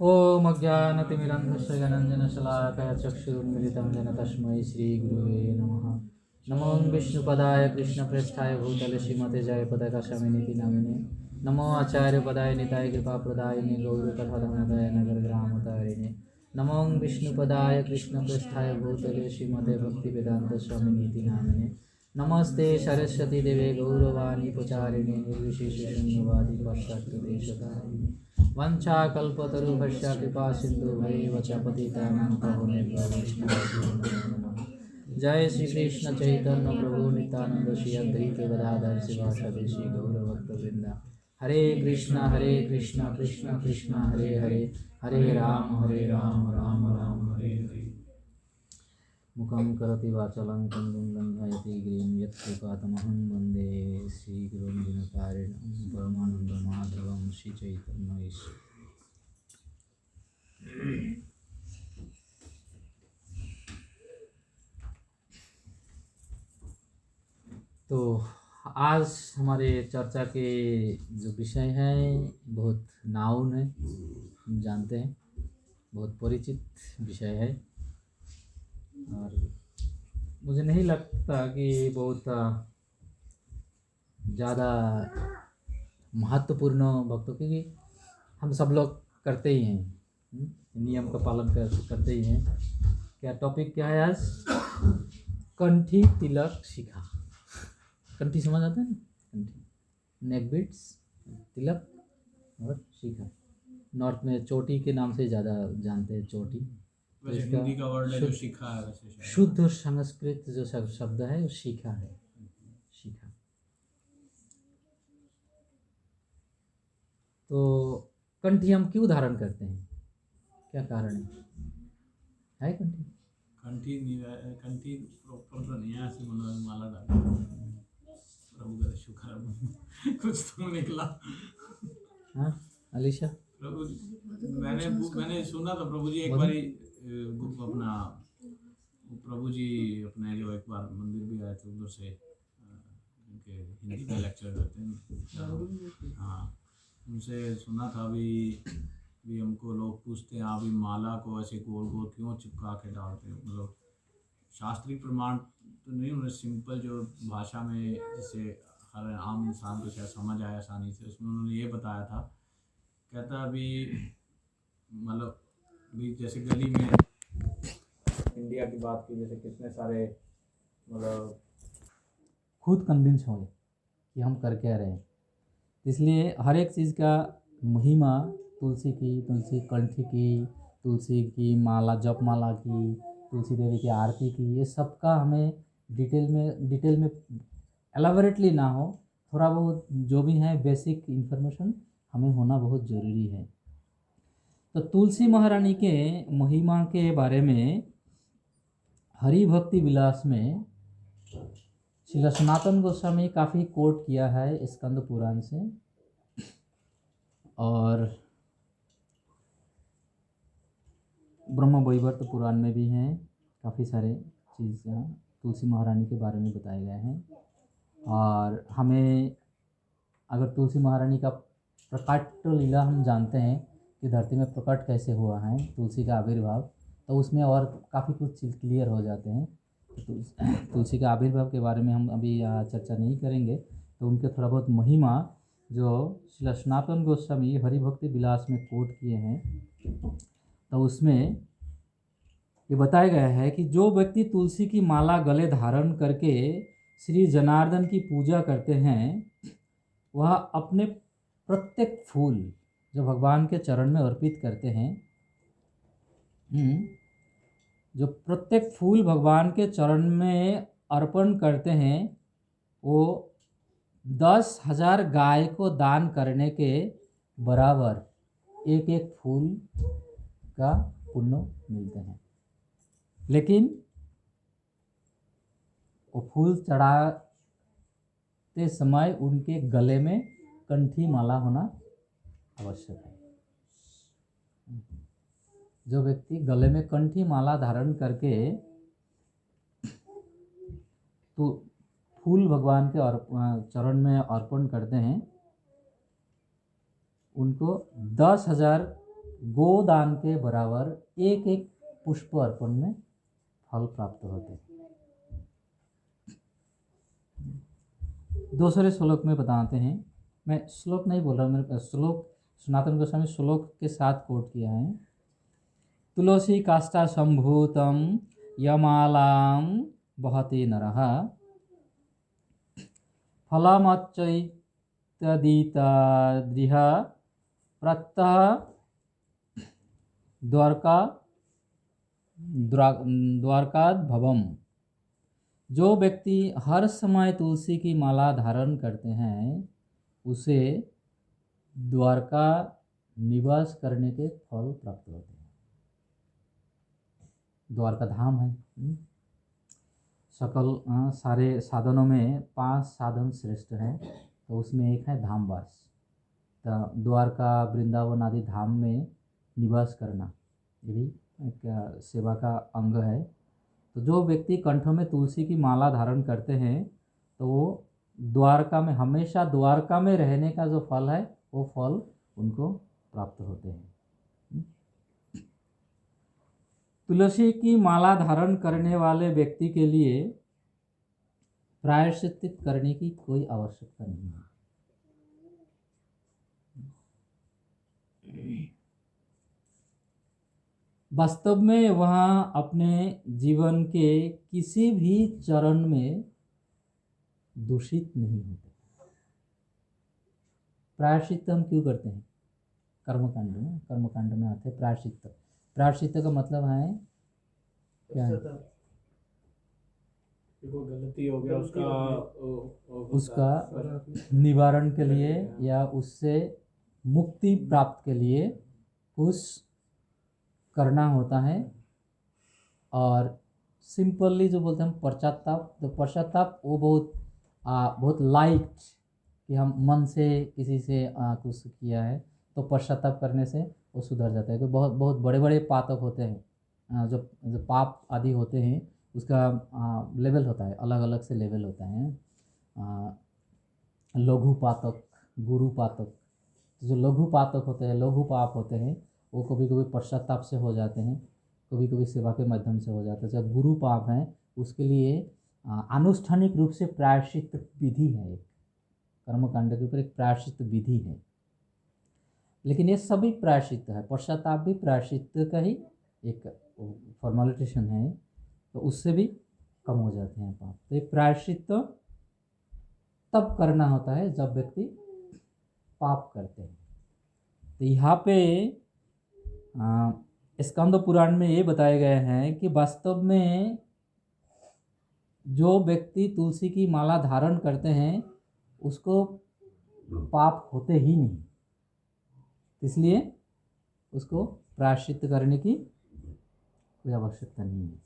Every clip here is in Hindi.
ओम अज्ञानतिमिरन्धस्य ज्ञानाञ्जनशलाकया चक्षुरुन्मिलितं येन तस्मै श्रीगुरुवे नमः। नमो विष्णुपदाय कृष्णप्रेष्ठाय भूतले श्रीमते जयपताकाशामिनीति नामिने। नमो आचार्यपदाय निताय कृपाप्रदायिने गौरकथाधमदाय नगरग्रामतारिणे। नमो विष्णुपदाय कृष्णप्रेष्ठाय भूतले श्रीमते भक्तिवेदान्तस्वामिनीति नामिने। नमस्ते सरस्वती देवे गौरवाणी प्रचारिणे निर्विशेषशून्यवादी पाश्चात्यदेशतारिणे। वंशाकल्पतरुभ्यश्च कृपा सिन्धुभ्यैव च पतितानां पावनेभ्यो वैष्णवेभ्यो नमो नमः। जय श्री कृष्ण चैतन्य प्रभु नित्यानंद श्री अद्वैत गदाधर शिवासादि श्री गौरभक्तवृंद। हरे कृष्ण कृष्ण कृष्ण हरे हरे, हरे राम राम राम हरे हरे। मुखं करोति वाचालं पङ्गुं लङ्घयति गिरिं यत्कृपातमहं वन्दे श्रीगुरुं दिनकारिणं परमानन्दमाधवं श्रीचैतन्य ईश्वर। तो आज हमारे चर्चा के जो विषय है बहुत नाउन है, हम जानते हैं, बहुत परिचित विषय है और मुझे नहीं लगता कि बहुत ज़्यादा महत्वपूर्ण भक्तों, क्योंकि हम सब लोग करते ही हैं, नियम का पालन करते ही हैं। क्या टॉपिक क्या है आज? कंठी तिलक शिखा। कंठी समझ आता है ना? कंठी, नेक बीट्स, तिलक और शिखा। नॉर्थ में चोटी के नाम से ज़्यादा जानते हैं, चोटी। वैसे हिंदी का वर्ड है जो शिखा है, वैसे शुद्ध संस्कृत जो शब्द है वो शिखा है, शिखा। तो कंठी हम क्यों धारण करते हैं, क्या कारण है कंठी? कंठी प्रॉपर तो नहीं है, ऐसे माला डाल प्रभु का शुक्र कुछ तो निकला। हाँ अलीशा, प्रभु मैंने सुना था प्रभु जी एक बारी अपना प्रभु जी अपने जो एक बार मंदिर भी आए थे, उधर से उनके हिंदी का लेक्चर देते हैं। हाँ, उनसे सुना था भी हमको लोग पूछते हैं अभी माला को ऐसे गोल गोल क्यों चिपका के डालते हैं, मतलब शास्त्रीय प्रमाण तो नहीं, उन्होंने सिंपल जो भाषा में जिसे हर आम इंसान को शायद समझ आया आसानी से, उसमें उन्होंने ये बताया था। कहता अभी मतलब भी जैसे गली में इंडिया की बात की, जैसे कितने सारे मतलब खुद कन्विंस हो कि हम कर क्या रहे हैं, इसलिए हर एक चीज़ का महिमा, तुलसी की, तुलसी कंठी की, तुलसी की माला, जप माला की, तुलसी देवी की आरती की, ये सब का हमें डिटेल में एलाबोरेटली ना हो, थोड़ा बहुत जो भी है बेसिक इन्फॉर्मेशन हमें होना बहुत ज़रूरी है। तो तुलसी महारानी के महिमा के बारे में हरि भक्ति विलास में श्री सनातन गोस्वामी काफ़ी कोट किया है स्कंद पुराण से, और ब्रह्म वैवर्त पुराण में भी हैं काफ़ी सारे चीज़ यहाँ तुलसी महारानी के बारे में बताए गए हैं। और हमें अगर तुलसी महारानी का प्रकट लीला हम जानते हैं कि धरती में प्रकट कैसे हुआ है तुलसी का आविर्भाव, तो उसमें और काफ़ी कुछ चीज़ क्लियर हो जाते हैं। तुलसी का आविर्भाव के बारे में हम अभी चर्चा नहीं करेंगे, तो उनके थोड़ा बहुत महिमा जो श्री सनातन गोस्वामी हरिभक्ति विलास में कोट किए हैं, तो उसमें ये बताया गया है कि जो व्यक्ति तुलसी की माला गले धारण करके श्री जनार्दन की पूजा करते हैं, वह अपने प्रत्येक फूल जो भगवान के चरण में अर्पित करते हैं, जो प्रत्येक फूल भगवान के चरण में अर्पण करते हैं, वो 10,000 गाय को दान करने के बराबर एक एक फूल का पुण्य मिलते हैं। लेकिन वो फूल चढ़ाते समय उनके गले में कंठी माला होना आवश्यक है। जो व्यक्ति गले में कंठी माला धारण करके तो फूल भगवान के चरण में अर्पण करते हैं, उनको 10,000 गोदान के बराबर एक एक पुष्प अर्पण में फल प्राप्त होते हैं। दूसरे श्लोक में बताते हैं, मैं श्लोक नहीं बोल रहा, मेरे श्लोक सनातन गोस्वामी श्लोक के साथ कोट किया है। तुलसी काष्ठा संभूतम यमालाम वहते नरः फलमच्चैतदीतादृह प्रत्यह द्वारकाद भवम। जो व्यक्ति हर समय तुलसी की माला धारण करते हैं उसे द्वारका निवास करने के फल प्राप्त होते हैं। द्वारका धाम है। सकल सारे साधनों में 5 साधन श्रेष्ठ हैं, तो उसमें एक है धामवास। तो द्वारका वृंदावन आदि धाम में निवास करना ये भी एक सेवा का अंग है। तो जो व्यक्ति कंठ में तुलसी की माला धारण करते हैं तो वो द्वारका में, हमेशा द्वारका में रहने का जो फल है वो फल उनको प्राप्त होते हैं। तुलसी की माला धारण करने वाले व्यक्ति के लिए प्रायश्चित करने की कोई आवश्यकता नहीं है। वास्तव में वह अपने जीवन के किसी भी चरण में दूषित नहीं होते। प्रायश्चित हम क्यों करते हैं? कर्मकांड में आते हैं प्रायश्चित। प्रायश्चित का मतलब है क्या है? कोई गलती हो गया उसका निवारण के लिए या उससे मुक्ति प्राप्त के लिए कुछ करना होता है। और सिंपली जो बोलते हैं पश्चाताप, तो पश्चाताप वो बहुत लाइट कि हम मन से किसी से कुछ किया है तो पश्चाताप करने से वो सुधर जाता है। तो बहुत बहुत बड़े बड़े पातक होते हैं, जो पाप आदि होते हैं उसका लेवल होता है, अलग अलग से लेवल होता है। लघु पातक, गुरु पातक। जो लघु पातक होते हैं, लघु पाप होते हैं, वो कभी कभी पश्चाताप से हो जाते हैं, कभी कभी सेवा के माध्यम से हो जाते हैं। जब गुरु पाप हैं उसके लिए आनुष्ठानिक रूप से प्रायश्चित विधि है। एक कर्मकांड के ऊपर एक प्रायश्चित विधि है। लेकिन ये सभी प्रायश्चित है, पश्चाताप भी प्रायश्चित का ही एक फॉर्मेलिटेशन है, तो उससे भी कम हो जाते हैं पाप। तो ये प्रायश्चित तब करना होता है जब व्यक्ति पाप करते हैं। तो यहाँ पे स्कंद पुराण में ये बताया गया है कि वास्तव में जो व्यक्ति तुलसी की माला धारण करते हैं उसको पाप होते ही नहीं, इसलिए उसको प्रायश्चित करने की कोई आवश्यकता नहीं है।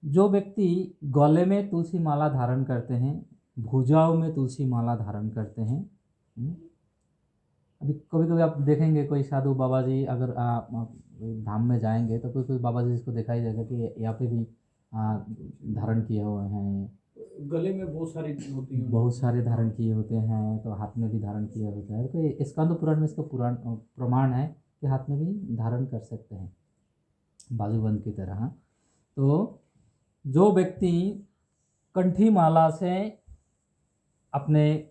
जो व्यक्ति गले में तुलसी माला धारण करते हैं, भुजाओं में तुलसी माला धारण करते हैं, अभी कभी कभी आप देखेंगे कोई साधु बाबा जी अगर धाम में जाएंगे तो कोई कोई बाबा जी इसको दिखाई देगा कि यहाँ पे भी धारण किए हुए हैं। गले में बहुत सारी होती हैं, बहुत सारे धारण किए होते हैं, तो हाथ में भी धारण किया होता है। तो स्कंद पुराण में इसका प्रमाण है कि हाथ में भी धारण कर सकते हैं बाजूबंद की तरह। तो जो व्यक्ति कंठी माला से अपने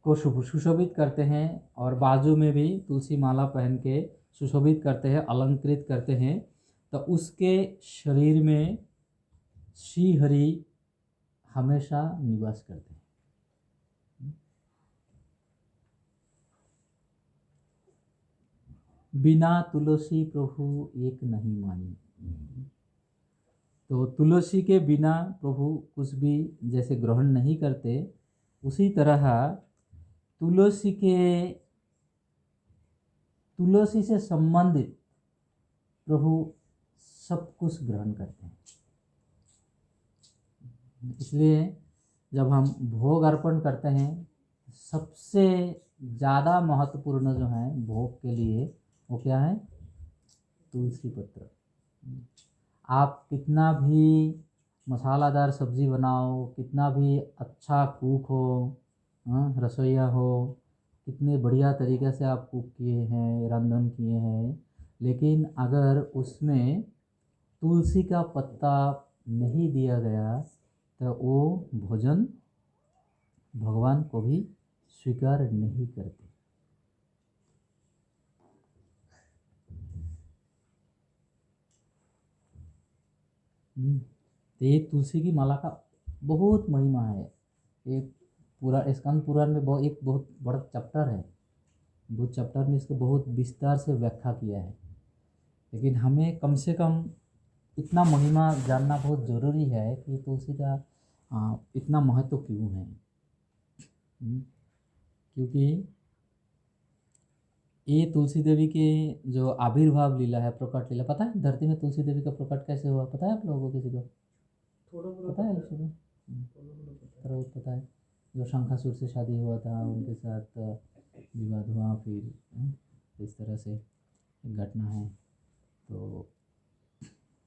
को सुशोभित करते हैं और बाजू में भी तुलसी माला पहन के सुशोभित करते हैं, अलंकृत करते हैं, तो उसके शरीर में श्री हरि हमेशा निवास करते हैं। बिना तुलसी प्रभु एक नहीं मानी। तो तुलसी के बिना प्रभु कुछ भी जैसे ग्रहण नहीं करते, उसी तरह तुलसी से संबंधित प्रभु सब कुछ ग्रहण करते हैं। इसलिए जब हम भोग अर्पण करते हैं, सबसे ज़्यादा महत्वपूर्ण जो है भोग के लिए वो क्या है? तुलसी पत्र। आप कितना भी मसालादार सब्ज़ी बनाओ, कितना भी अच्छा कुक हो, हाँ, रसोइया हो, कितने बढ़िया तरीके से आप कुक किए हैं, रंधन किए हैं, लेकिन अगर उसमें तुलसी का पत्ता नहीं दिया गया तो वो भोजन भगवान को भी स्वीकार नहीं करते। तो ये तुलसी की माला का बहुत महिमा है। ये पूरा स्कंद पुराण में एक बहुत बड़ा चैप्टर है। वो चैप्टर में इसको बहुत विस्तार से व्याख्या किया है, लेकिन हमें कम से कम इतना महिमा जानना बहुत ज़रूरी है कि तुलसी का इतना महत्व क्यों है। क्योंकि ये तुलसी देवी के जो आविर्भाव लीला है, प्रकट लीला, पता है धरती में तुलसी देवी का प्रकट कैसे हुआ? पता है आप लोगों को? किसी को पता है? किसी को थोड़ा पता है? जो शंखासुर से शादी हुआ था, उनके साथ विवाद हुआ, फिर इस तरह से एक घटना है। तो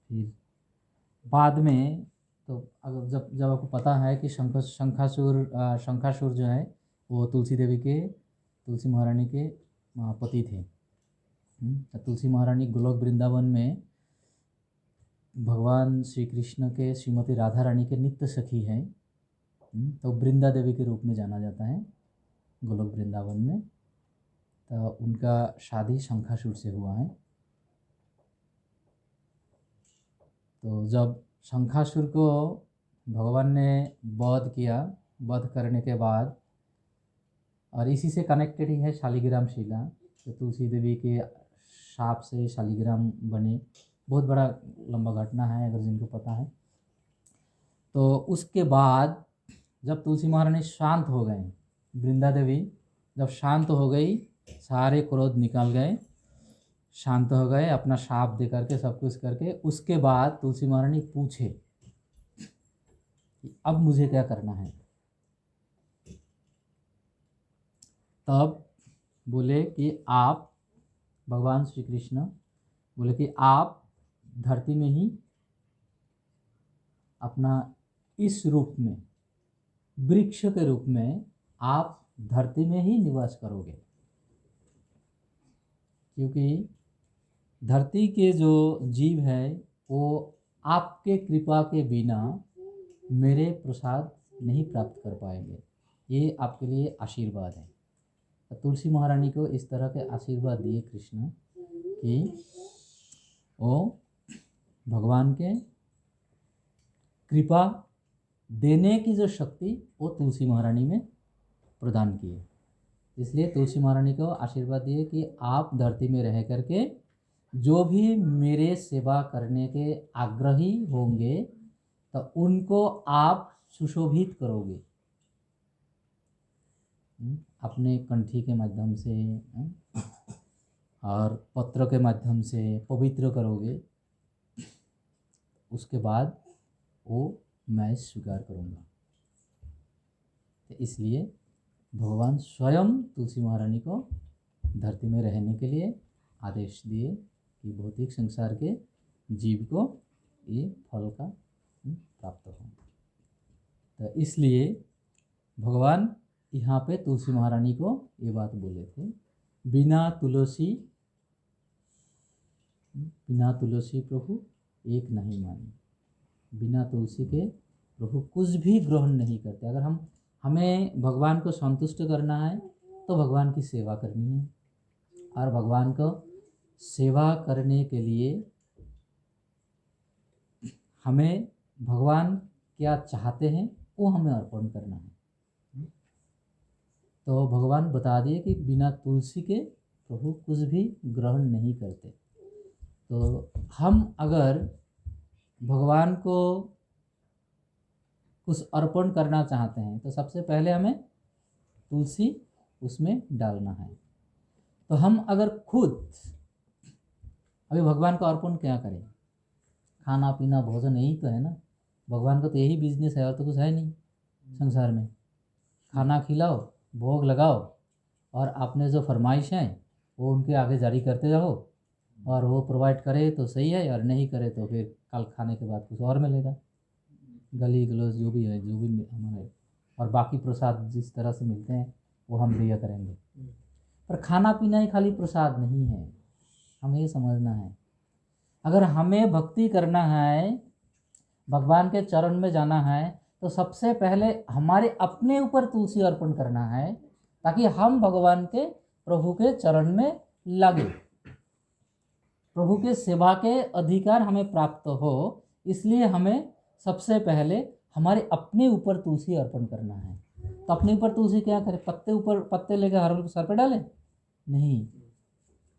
फिर बाद में, तो अगर जब आपको पता है कि शंखासुर जो है वो तुलसी महारानी के पति थे। तुलसी महारानी गोलोक वृंदावन में भगवान श्री कृष्ण के श्रीमती राधा रानी के नित्य सखी हैं। तो वृंदा देवी के रूप में जाना जाता है गोलोक वृंदावन में। तो उनका शादी शंखासुर से हुआ है। तो जब शंखासुर को भगवान ने वध किया, वध करने के बाद, और इसी से कनेक्टेड ही है शालिग्राम शिला। तो तुलसी देवी के शाप से शालिग्राम बने, बहुत बड़ा लंबा घटना है अगर जिनको पता है। तो उसके बाद जब तुलसी महारानी शांत हो गए, वृंदा देवी जब शांत हो गई, सारे क्रोध निकल गए, शांत हो गए, अपना शाप दे करके सब कुछ करके, उसके बाद तुलसी महारानी पूछे कि अब मुझे क्या करना है। तब बोले कि आप, भगवान श्री कृष्ण बोले कि आप धरती में ही अपना इस रूप में, वृक्ष के रूप में आप धरती में ही निवास करोगे, क्योंकि धरती के जो जीव है वो आपके कृपा के बिना मेरे प्रसाद नहीं प्राप्त कर पाएंगे। ये आपके लिए आशीर्वाद है। तो तुलसी महारानी को इस तरह के आशीर्वाद दिए कृष्ण कि वो भगवान के कृपा देने की जो शक्ति वो तुलसी महारानी में प्रदान किए। इसलिए तुलसी महारानी को आशीर्वाद दिए कि आप धरती में रह करके जो भी मेरे सेवा करने के आग्रही होंगे तो उनको आप सुशोभित करोगे, अपने कंठी के माध्यम से और पत्र के माध्यम से पवित्र करोगे। उसके बाद वो मैं स्वीकार करूँगा। तो इसलिए भगवान स्वयं तुलसी महारानी को धरती में रहने के लिए आदेश दिए कि भौतिक संसार के जीव को ये फल का प्राप्त हो। तो इसलिए भगवान यहाँ पे तुलसी महारानी को ये बात बोले थे, बिना तुलसी प्रभु एक नहीं माने। बिना तुलसी के प्रभु कुछ भी ग्रहण नहीं करते। अगर हमें भगवान को संतुष्ट करना है तो भगवान की सेवा करनी है, और भगवान को सेवा करने के लिए हमें भगवान क्या चाहते हैं वो हमें अर्पण करना है। तो भगवान बता दिए कि बिना तुलसी के प्रभु कुछ भी ग्रहण नहीं करते। तो हम अगर भगवान को कुछ अर्पण करना चाहते हैं तो सबसे पहले हमें तुलसी उसमें डालना है। तो हम अगर खुद अभी भगवान को अर्पण क्या करें? खाना पीना भोजन यही तो है ना। भगवान का तो यही बिजनेस है, और तो कुछ है नहीं संसार में। खाना खिलाओ, भोग लगाओ, और आपने जो फरमाइश है वो उनके आगे जारी करते जाओ, और वो प्रोवाइड करे तो सही है, और नहीं करे तो फिर कल खाने के बाद कुछ और मिलेगा। गली गलोच जो भी है, जो भी हमारे, और बाकी प्रसाद जिस तरह से मिलते हैं वो हम दिया करेंगे। पर खाना पीना ही खाली प्रसाद नहीं है, हमें ये समझना है। अगर हमें भक्ति करना है, भगवान के चरण में जाना है, तो सबसे पहले हमारे अपने ऊपर तुलसी अर्पण करना है, ताकि हम भगवान के प्रभु के चरण में लगे, प्रभु के सेवा के अधिकार हमें प्राप्त हो। इसलिए हमें सबसे पहले हमारे अपने ऊपर तुलसी अर्पण करना है। तो अपने ऊपर तुलसी क्या करें? पत्ते लेकर हर सर पर डालें? नहीं,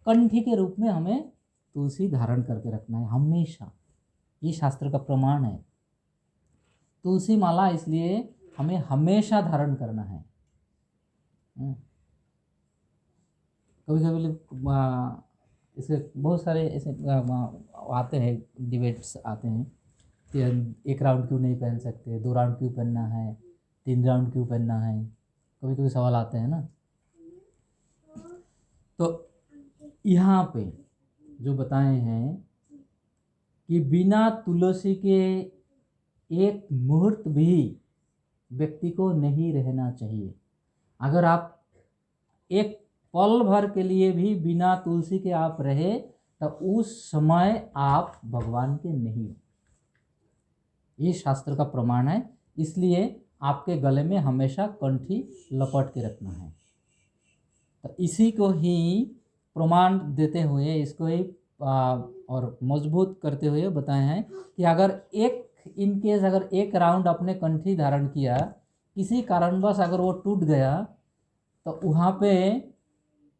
कंठी के रूप में हमें तुलसी धारण करके रखना है हमेशा। ये शास्त्र का प्रमाण है। तुलसी माला इसलिए हमें हमेशा धारण करना है। कभी कभी इसे बहुत सारे ऐसे आते हैं, डिबेट्स आते हैं कि 1 राउंड क्यों नहीं पहन सकते, 2 राउंड क्यों पहनना है, 3 राउंड क्यों पहनना है, कभी कभी सवाल आते हैं ना। तो यहाँ पे जो बताए हैं कि बिना तुलसी के एक मुहूर्त भी व्यक्ति को नहीं रहना चाहिए। अगर आप एक पल भर के लिए भी बिना तुलसी के आप रहे, तो उस समय आप भगवान के नहीं हो। ये शास्त्र का प्रमाण है। इसलिए आपके गले में हमेशा कंठी लपट के रखना है। तो इसी को ही प्रमाण देते हुए, इसको ही और मजबूत करते हुए बताए हैं कि अगर इनकेस अगर 1 राउंड अपने कंठी धारण किया, किसी कारणवश अगर वो टूट गया, तो वहाँ पे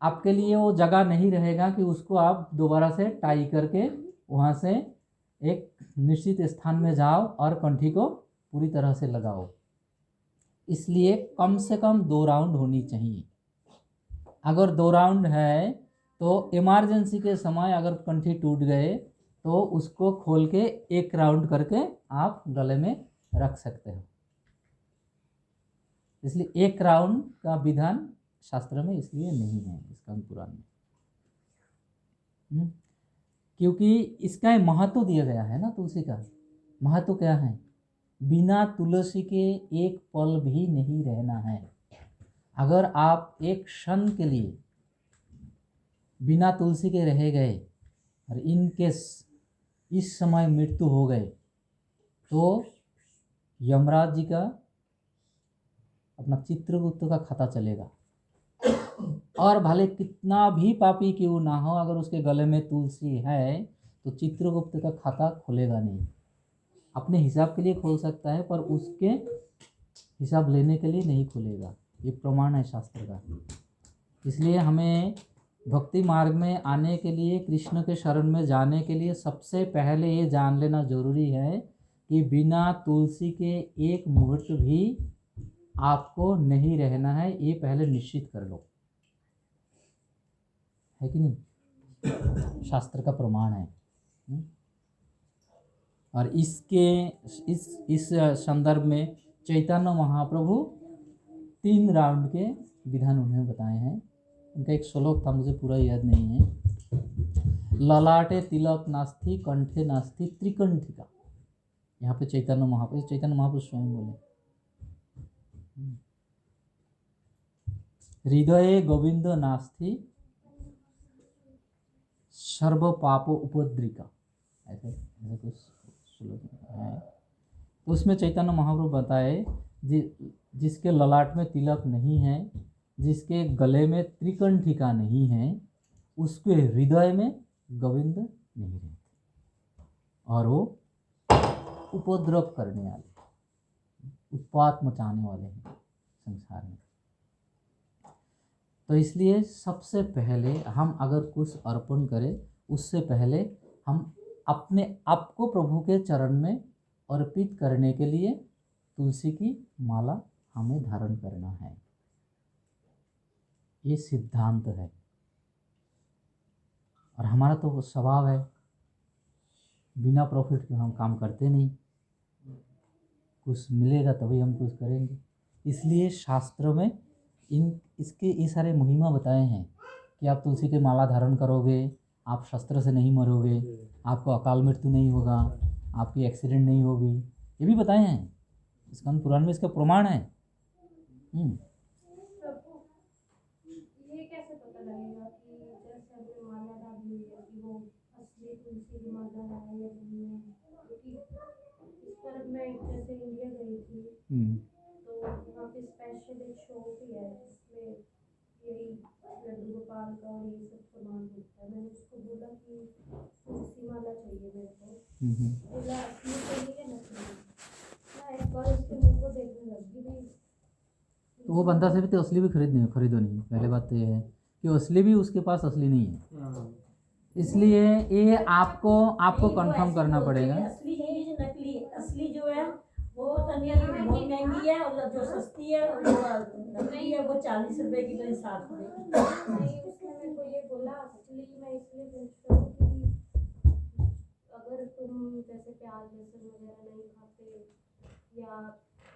आपके लिए वो जगह नहीं रहेगा कि उसको आप दोबारा से टाई करके वहाँ से एक निश्चित स्थान में जाओ और कंठी को पूरी तरह से लगाओ। इसलिए कम से कम 2 राउंड होनी चाहिए। अगर 2 राउंड है तो इमरजेंसी के समय अगर कंठी टूट गए तो उसको खोल के 1 राउंड करके आप गले में रख सकते हो। इसलिए 1 राउंड का विधान शास्त्र में इसलिए नहीं है, स्कंद पुराण में, क्योंकि इसका महत्व दिया गया है ना। तुलसी का महत्व क्या है? बिना तुलसी के एक पल भी नहीं रहना है। अगर आप एक क्षण के लिए बिना तुलसी के रह गए और इनकेस इस समय मृत्यु हो गए, तो यमराज जी का अपना चित्रगुप्त का खाता चलेगा। और भले कितना भी पापी क्यों ना हो, अगर उसके गले में तुलसी है तो चित्रगुप्त का खाता खुलेगा नहीं। अपने हिसाब के लिए खोल सकता है, पर उसके हिसाब लेने के लिए नहीं खुलेगा। ये प्रमाण है शास्त्र का। इसलिए हमें भक्ति मार्ग में आने के लिए, कृष्ण के शरण में जाने के लिए सबसे पहले ये जान लेना जरूरी है कि बिना तुलसी के एक मुहूर्त भी आपको नहीं रहना है। ये पहले निश्चित कर लो, है कि नहीं? शास्त्र का प्रमाण है। और इस संदर्भ में चैतन्य महाप्रभु 3 राउंड के विधान उन्हें बताए हैं। उनका एक श्लोक था, मुझे पूरा याद नहीं है। ललाटे तिलक नास्ति, कंठे नास्ति त्रिकंठिका। यहाँ पे चैतन्य महाप्रभु स्वयं बोले। हृदय गोविंद नास्ति सर्व पाप उपद्रिका, ऐसे कुछ श्लोक है। तो उसमें चैतन्य महाप्रभु बताए जिसके ललाट में तिलक नहीं है, जिसके गले में त्रिकंठिका नहीं है, उसके हृदय में गोविंद नहीं रहते, और वो उपद्रव करने वाले, उत्पात मचाने वाले हैं संसार में। तो इसलिए सबसे पहले हम अगर कुछ अर्पण करें, उससे पहले हम अपने आप को प्रभु के चरण में अर्पित करने के लिए तुलसी की माला हमें धारण करना है। ये सिद्धांत है। और हमारा तो स्वभाव है, बिना प्रॉफिट के हम काम करते नहीं। कुछ मिलेगा तभी हम कुछ करेंगे। इसलिए शास्त्र में इसके ये सारे महिमा बताए हैं कि आप तुलसी के माला धारण करोगे, आप शस्त्र से नहीं मरोगे, आपको अकाल मृत्यु नहीं होगा, आपकी एक्सीडेंट नहीं होगी, ये भी बताए हैं स्कंद पुराण में, इसका प्रमाण है। प्रभु, ये कैसे पता लगेगा कि जैसे अभी माला डाली हुई है कि वो असली तुलसी की माला है या नहीं है? क्योंकि इस पर मैं जैसे इंडिया गई थी तो वहाँ पे स्पेशल एक शो भी है जिसमें यही लड्डू गोपाल का और ये सब सामान मिलता है। मैंने उसको बोला कि तुलसी माला चाहिए मेरे को, बोला असली चाहिए या नकली? मैं एक बार उसके मुंह को देखने लगी भी। तो वो बंदा से भी तो असली भी खरीदो नहीं। पहले बात तो ये है कि असली भी उसके पास असली नहीं है, इसलिए ये आपको कंफर्म करना पड़ेगा। असली चीज नकली, असली जो है वो पता नहीं बहुत महंगी है, और जो सस्ती है वो नकली है, वो 40 रुपए की तो 60 रुपए। नहीं, उसने मेरे को ये बोला असली। मैं इसलिए पूछ रही हूँ कि अगर तुम जैसे प्याज लहसुन वगैरह नहीं खाते या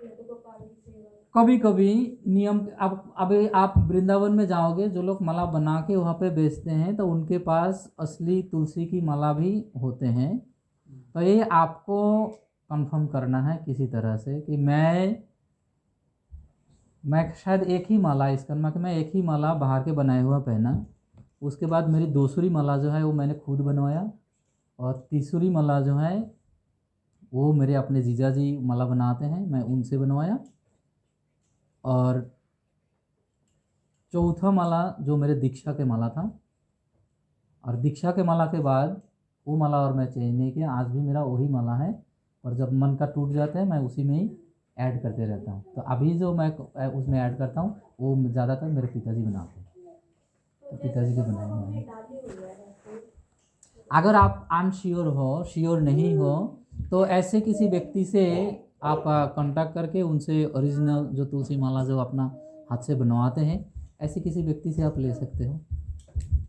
लड्डू गोपाल की सेवा, कभी कभी नियम, अब अभी आप वृंदावन में जाओगे, जो लोग माला बना के वहाँ पे बेचते हैं तो उनके पास असली तुलसी की माला भी होते हैं। तो ये आपको कंफर्म करना है किसी तरह से कि मैं शायद एक ही माला इसका कि मैं एक ही माला बाहर के बनाए हुआ पहना, उसके बाद मेरी दूसरी माला जो है वो मैंने खुद बनवाया, और तीसरी माला जो है वो मेरे अपने जीजा जी माला बनाते हैं, मैं उनसे बनवाया, और चौथा माला जो मेरे दीक्षा के माला था, और दीक्षा के माला के बाद वो माला और मैं चेंज नहीं किया। आज भी मेरा वही माला है, और जब मन का टूट जाता है मैं उसी में ही ऐड करते रहता हूँ। तो अभी जो मैं उसमें ऐड करता हूँ वो ज़्यादातर मेरे पिताजी बनाते हैं, तो पिताजी के बनाए हुए हैं। डाली हुई है वैसे। अगर आप अनश्योर हो, श्योर नहीं हो, तो ऐसे किसी व्यक्ति से आप कांटेक्ट करके उनसे ओरिजिनल जो तुलसी माला जो अपना हाथ से बनवाते हैं, ऐसे किसी व्यक्ति से आप ले सकते हो।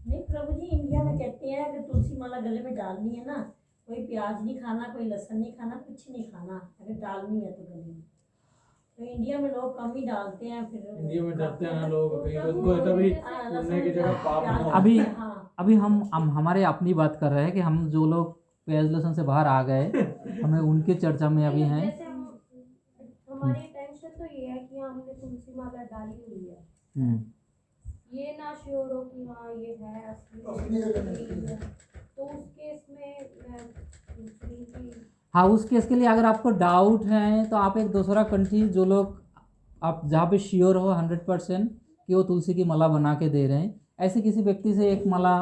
नहीं प्रभु जी, इंडिया में कहते हैं अगर तुलसी माला गले में डालनी है ना, कोई प्याज नहीं खाना, कोई लहसुन नहीं खाना, कुछ नहीं खाना अगर डालनी है तो गले में। तो इंडिया में लोग कम ही डालते हैं, फिर इंडिया में डरते हैं ना लोग, कहीं उनको तभी पुण्य की जगह पाप ना हो। अभी हम हमारे अपनी बात कर रहे हैं कि हम जो लोग प्याज लहसुन से बाहर आ गए, हमें उनके चर्चा में अभी हैं। जैसे हमारी टेंशन तो ये है कि हमने तुलसी माला डाली हुई है, ये ना श्योर हो कि हाँ ये है असली है, तो उस केस में मैं पूछ रही थी। हाँ, उस केस के लिए अगर आपको डाउट है तो आप एक दूसरा कंट्री, जो लोग आप जहाँ पे श्योर हो 100% कि वो तुलसी की माला बना के दे रहे हैं, ऐसे किसी व्यक्ति से एक माला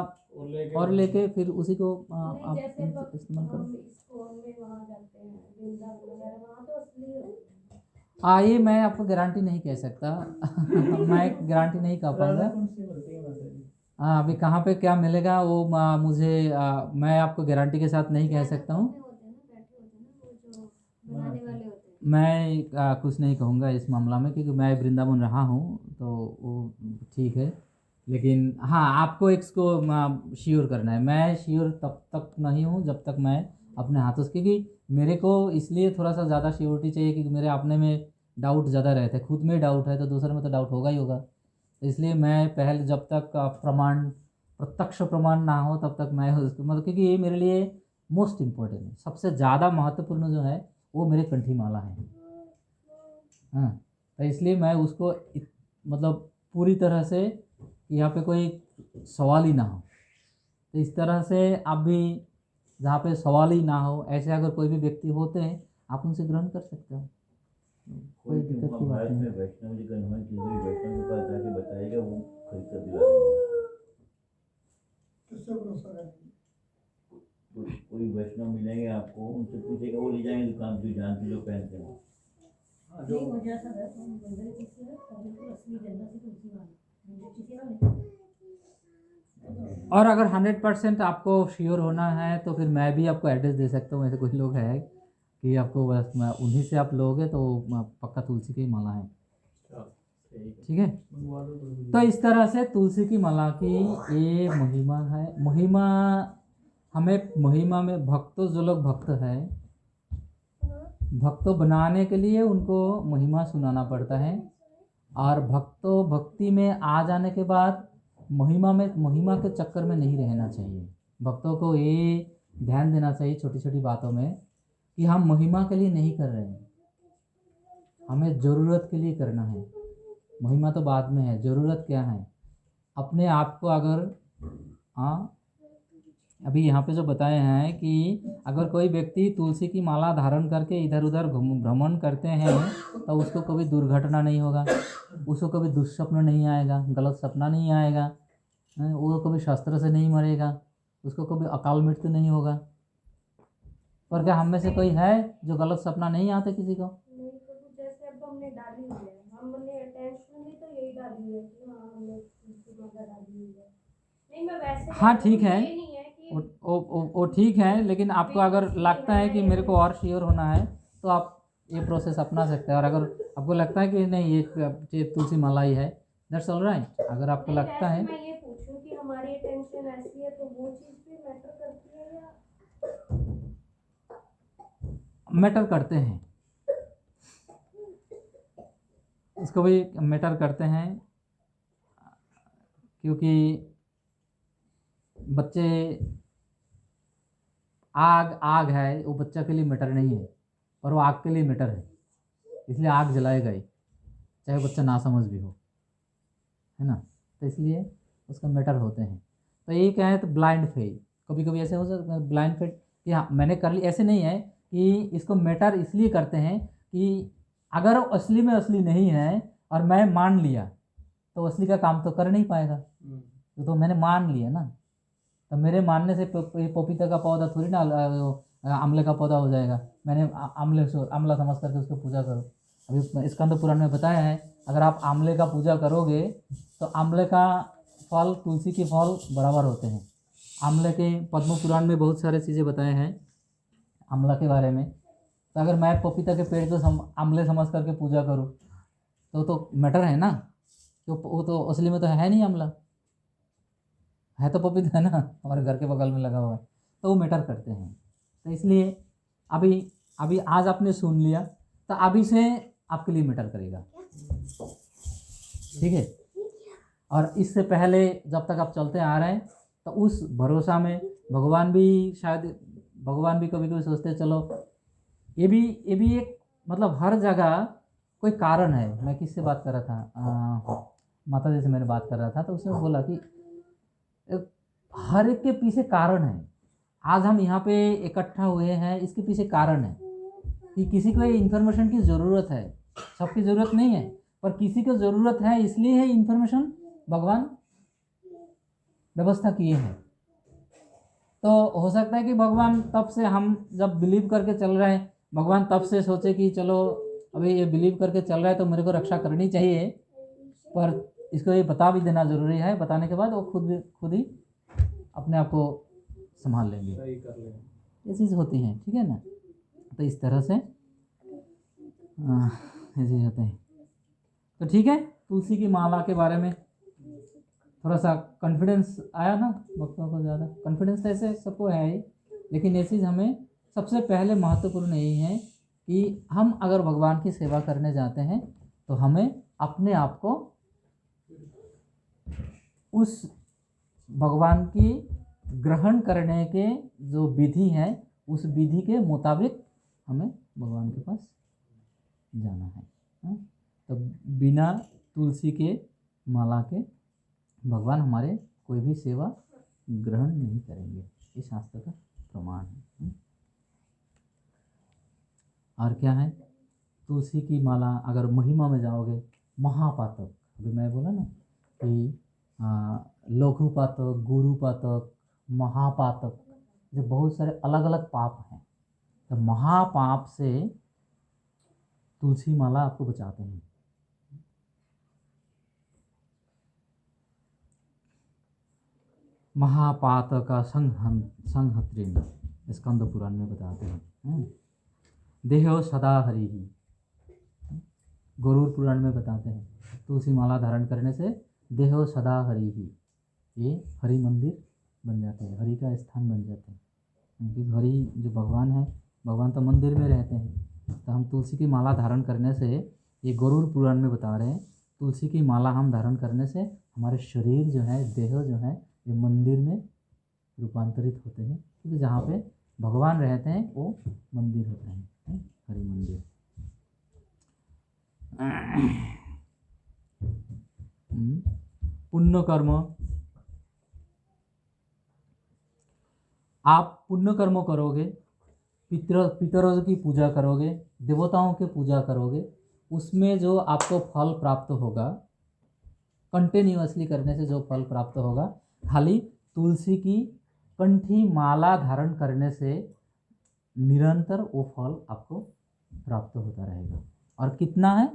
और लेके फिर उसी को आप जैसे इस्तेमाल करो। हम इस्कॉन में वहाँ जाते हैं वृंदावन वगैरह, वहाँ तो असली होता है। ये मैं आपको गारंटी नहीं कह सकता मैं गारंटी नहीं कह पाऊँगा। हाँ, अभी कहाँ पे क्या मिलेगा वो मुझे मैं आपको गारंटी के साथ नहीं कह सकता हूँ। मैं कुछ नहीं कहूँगा इस मामला में, क्योंकि मैं वृंदावन रहा हूँ तो वो ठीक है। लेकिन हाँ, आपको इसको श्योर करना है। मैं श्योर तब तक नहीं हूँ जब तक मैं अपने हाथों से, क्योंकि मेरे को इसलिए थोड़ा सा ज़्यादा श्योरिटी चाहिए, क्योंकि मेरे अपने में डाउट ज़्यादा रहता है। खुद में डाउट है तो दूसरे में तो डाउट होगा ही होगा। इसलिए मैं पहले जब तक प्रत्यक्ष प्रमाण ना हो तब तक मैं उसको मतलब, क्योंकि ये मेरे लिए मोस्ट इम्पोर्टेंट है, सबसे ज़्यादा महत्वपूर्ण जो है वो मेरे कंठी माला है। हाँ, तो इसलिए मैं उसको मतलब पूरी तरह से यहाँ पे कोई सवाल ही ना हो, तो इस तरह से आप भी जहाँ पे सवाल ही ना हो, ऐसे अगर कोई भी व्यक्ति होते हैं आप उनसे ग्रहण कर सकते हो, कोई दिक्कत की बात नहीं। वैष्णव जी का हनुमान जी वैष्णव के पास जाके बताएगा, वो खरीद कर दिला देंगे। किससे भरोसा करेंगे? कोई वैष्णव मिलेंगे आपको, उनसे पूछेगा, वो ले जाएंगे दुकान पे, जानते लोग पहनते हैं। नहीं हो जाता है तो मंदिर किसी है तो बिल्कुल असली गंदा से तुलसी माला मुझे किसी ना ले। और अगर 100% आपको श्योर होना है तो फिर मैं भी आपको एड्रेस दे सकता हूँ। ऐसे कुछ लोग हैं कि आपको बस उन्हीं से आप लोगे तो पक्का तुलसी की माला है। ठीक है, तो इस तरह से तुलसी की माला की ये महिमा है। महिमा में भक्तों, जो लोग भक्त हैं, भक्तों बनाने के लिए उनको महिमा सुनाना पड़ता है, और भक्तों भक्ति में आ जाने के बाद महिमा के चक्कर में नहीं रहना चाहिए। भक्तों को ये ध्यान देना चाहिए छोटी छोटी बातों में कि हम महिमा के लिए नहीं कर रहे हैं, हमें ज़रूरत के लिए करना है। महिमा तो बाद में है, ज़रूरत क्या है? अपने आप को अगर अभी यहाँ पे जो बताए हैं कि अगर कोई व्यक्ति तुलसी की माला धारण करके इधर उधर भ्रमण करते हैं तो उसको कभी दुर्घटना नहीं होगा, उसको कभी दुष्स्वप्न नहीं आएगा, गलत सपना नहीं आएगा, वो कभी शस्त्र से नहीं मरेगा, उसको कभी अकाल मृत्यु नहीं होगा। और क्या हम में से कोई है जो गलत सपना नहीं आते किसी को? नहीं तो जैसे अब हमने डाली हुई है, हमने अटेंशन भी तो यही डाली है कि हाँ हमने तुलसी माला डाली हुई है। नहीं मैं वैसे हाँ ठीक है, ये नहीं है कि वो ठीक है, लेकिन आपको अगर लगता है कि मेरे को और श्योर होना है तो आप ये प्रोसेस अपना सकते हैं। और अगर आपको लगता है कि नहीं ये तुलसी माला ही है, दैट्स ऑल राइट। अगर आपको नहीं, लगता है, वैसे मैं ये पूछूं कि हमारी अटेंशन ऐसी है तो वो चीज़ भी मैटर करती है या मैटर करते हैं, इसको भी मैटर करते हैं, क्योंकि बच्चे आग है, वो बच्चा के लिए मैटर नहीं है, और वो आग के लिए मैटर है, इसलिए आग जलाएगा ही, चाहे बच्चा ना समझ भी हो, है ना। तो इसलिए उसका मैटर होते हैं। तो ये क्या है, तो ब्लाइंड फेथ, कभी कभी ऐसे हो सकता है ब्लाइंड फेथ कि हाँ मैंने कर ली, ऐसे नहीं है कि इसको मैटर इसलिए करते हैं कि अगर वो असली में असली नहीं है और मैं मान लिया तो असली का काम तो कर नहीं पाएगा, तो मैंने मान लिया ना, तो मेरे मानने से पपीता का पौधा थोड़ी ना आंवले का पौधा हो जाएगा। मैंने आंवला समझ करके उसकी पूजा करो। अभी स्कंद पुराण में बताया है, अगर आप आंवले का पूजा करोगे तो आंवले का फल तुलसी के फल बराबर होते हैं। आंवले के पद्म पुराण में बहुत सारे चीज़ें बताए हैं आंवला के बारे में। तो अगर मैं पपीता के पेड़ को आंवले समझ करके पूजा करूँ तो मैटर है ना, तो वो तो असली में तो है नहीं, आंवला है तो पपीता है ना, हमारे घर के बगल में लगा हुआ है, तो वो मैटर करते हैं। तो इसलिए अभी आज आपने सुन लिया तो अभी से आपके लिए मैटर करेगा, ठीक है। और इससे पहले जब तक आप चलते आ रहे हैं तो उस भरोसा में भगवान भी कभी कभी सोचते चलो ये भी एक मतलब हर जगह कोई कारण है। मैं किससे बात कर रहा था, माता जी से मैंने बात कर रहा था, तो उसने बोला कि हर एक के पीछे कारण है। आज हम यहाँ पे इकट्ठा हुए हैं, इसके पीछे कारण है कि किसी को इन्फॉर्मेशन की ज़रूरत है, सबकी ज़रूरत नहीं है, पर किसी को ज़रूरत है, इसलिए है इन्फॉर्मेशन भगवान व्यवस्था किए हैं। तो हो सकता है कि भगवान तब से, हम जब बिलीव करके चल रहे हैं, भगवान तब से सोचे कि चलो अभी ये बिलीव करके चल रहा है तो मेरे को रक्षा करनी चाहिए, पर इसको ये बता भी देना ज़रूरी है। बताने के बाद वो खुद ही अपने आप को संभाल लेंगे, सही कर लेंगे, ये चीज़ होती है, ठीक है ना। तो इस तरह से ये चीज़ होते हैं। तो ठीक है, तुलसी की माला के बारे में थोड़ा सा कॉन्फिडेंस आया ना, भक्तों को ज़्यादा कॉन्फिडेंस तो ऐसे सबको है ही, लेकिन ये चीज़ हमें सबसे पहले महत्वपूर्ण यही है कि हम अगर भगवान की सेवा करने जाते हैं तो हमें अपने आप को उस भगवान की ग्रहण करने के जो विधि है उस विधि के मुताबिक हमें भगवान के पास जाना है, हाँ? तो बिना तुलसी के माला के भगवान हमारे कोई भी सेवा ग्रहण नहीं करेंगे, ये शास्त्र का प्रमाण है। और क्या है, तुलसी की माला अगर महिमा में जाओगे, महापातक, अभी मैं बोला ना कि लघु पातक, गुरु पातक, महापातक, जो बहुत सारे अलग अलग पाप हैं, तो महापाप से तुलसी माला आपको बचाते हैं। महापातक संहत्रिण स्कंद पुराण में बताते हैं। देहो सदा हरि ही, गरुड़ पुराण में बताते हैं तुलसी माला धारण करने से देहो सदा हरि ही, ये हरि मंदिर बन जाते हैं, हरि का स्थान बन जाते हैं। क्योंकि हरि जो भगवान है, भगवान तो मंदिर में रहते हैं। तो हम तुलसी की माला धारण करने से, ये गरुड़ पुराण में बता रहे हैं, तुलसी की माला हम धारण करने से हमारे शरीर जो है, देह जो है, ये मंदिर में रूपांतरित होते हैं। क्योंकि जहाँ पे भगवान रहते हैं वो मंदिर होता है हरि मंदिर। पुण्य कर्म, आप पुण्य कर्म करोगे, पितरों की पूजा करोगे, देवताओं की पूजा करोगे, उसमें जो आपको फल प्राप्त होगा, कंटिन्यूअसली करने से जो फल प्राप्त होगा, खाली तुलसी की कंठी माला धारण करने से निरंतर वो फल आपको प्राप्त होता रहेगा। और कितना है?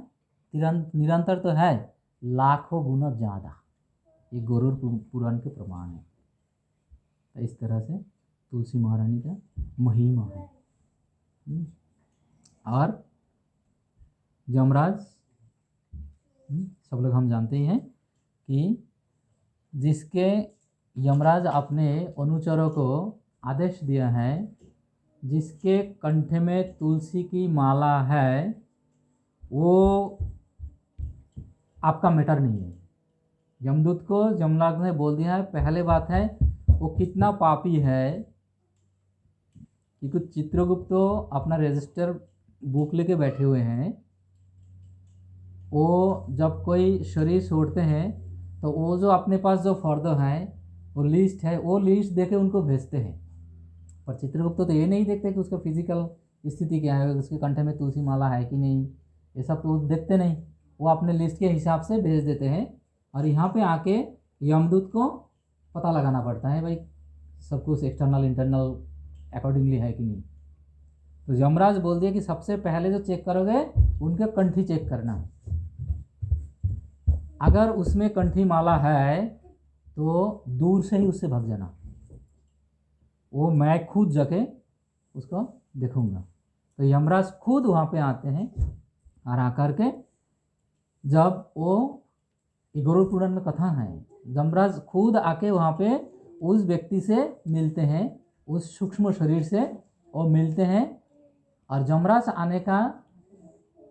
निरंतर तो है, लाखों गुना ज़्यादा। ये गरुड़ पुराण के प्रमाण है। तो इस तरह से तुलसी महारानी का महिमा है। और यमराज, सब लोग हम जानते ही हैं कि जिसके यमराज अपने अनुचरों को आदेश दिया है, जिसके कंठ में तुलसी की माला है, वो आपका मैटर नहीं है। यमदूत को यमराज ने बोल दिया है, पहले बात है वो कितना पापी है, क्योंकि चित्रगुप्त तो अपना रजिस्टर बुक लेके बैठे हुए हैं। वो जब कोई शरीर छोड़ते हैं तो वो जो अपने पास जो फर्द है, वो लिस्ट है, वो लिस्ट देके उनको भेजते हैं। पर चित्रगुप्त तो ये नहीं देखते कि उसका फिजिकल स्थिति क्या है, उसके कंठे में तुलसी माला है कि नहीं, ये सब तो देखते नहीं। वो अपने लिस्ट के हिसाब से भेज देते हैं। और यहाँ पे आके यमदूत को पता लगाना पड़ता है, भाई सब कुछ एक्सटर्नल इंटरनल अकॉर्डिंगली है कि नहीं। तो यमराज बोल दिया कि सबसे पहले जो चेक करोगे उनके कंठी चेक करना। अगर उसमें कंठी माला है तो दूर से ही उससे भाग जाना। वो मैं खुद जाके उसको देखूंगा। तो यमराज खुद वहाँ पे आते हैं और आकर के जब वो गरुड़ पुराण में कथा है, यमराज खुद आके वहाँ पे उस व्यक्ति से मिलते हैं, उस सूक्ष्म शरीर से वो मिलते हैं। और यमराज आने का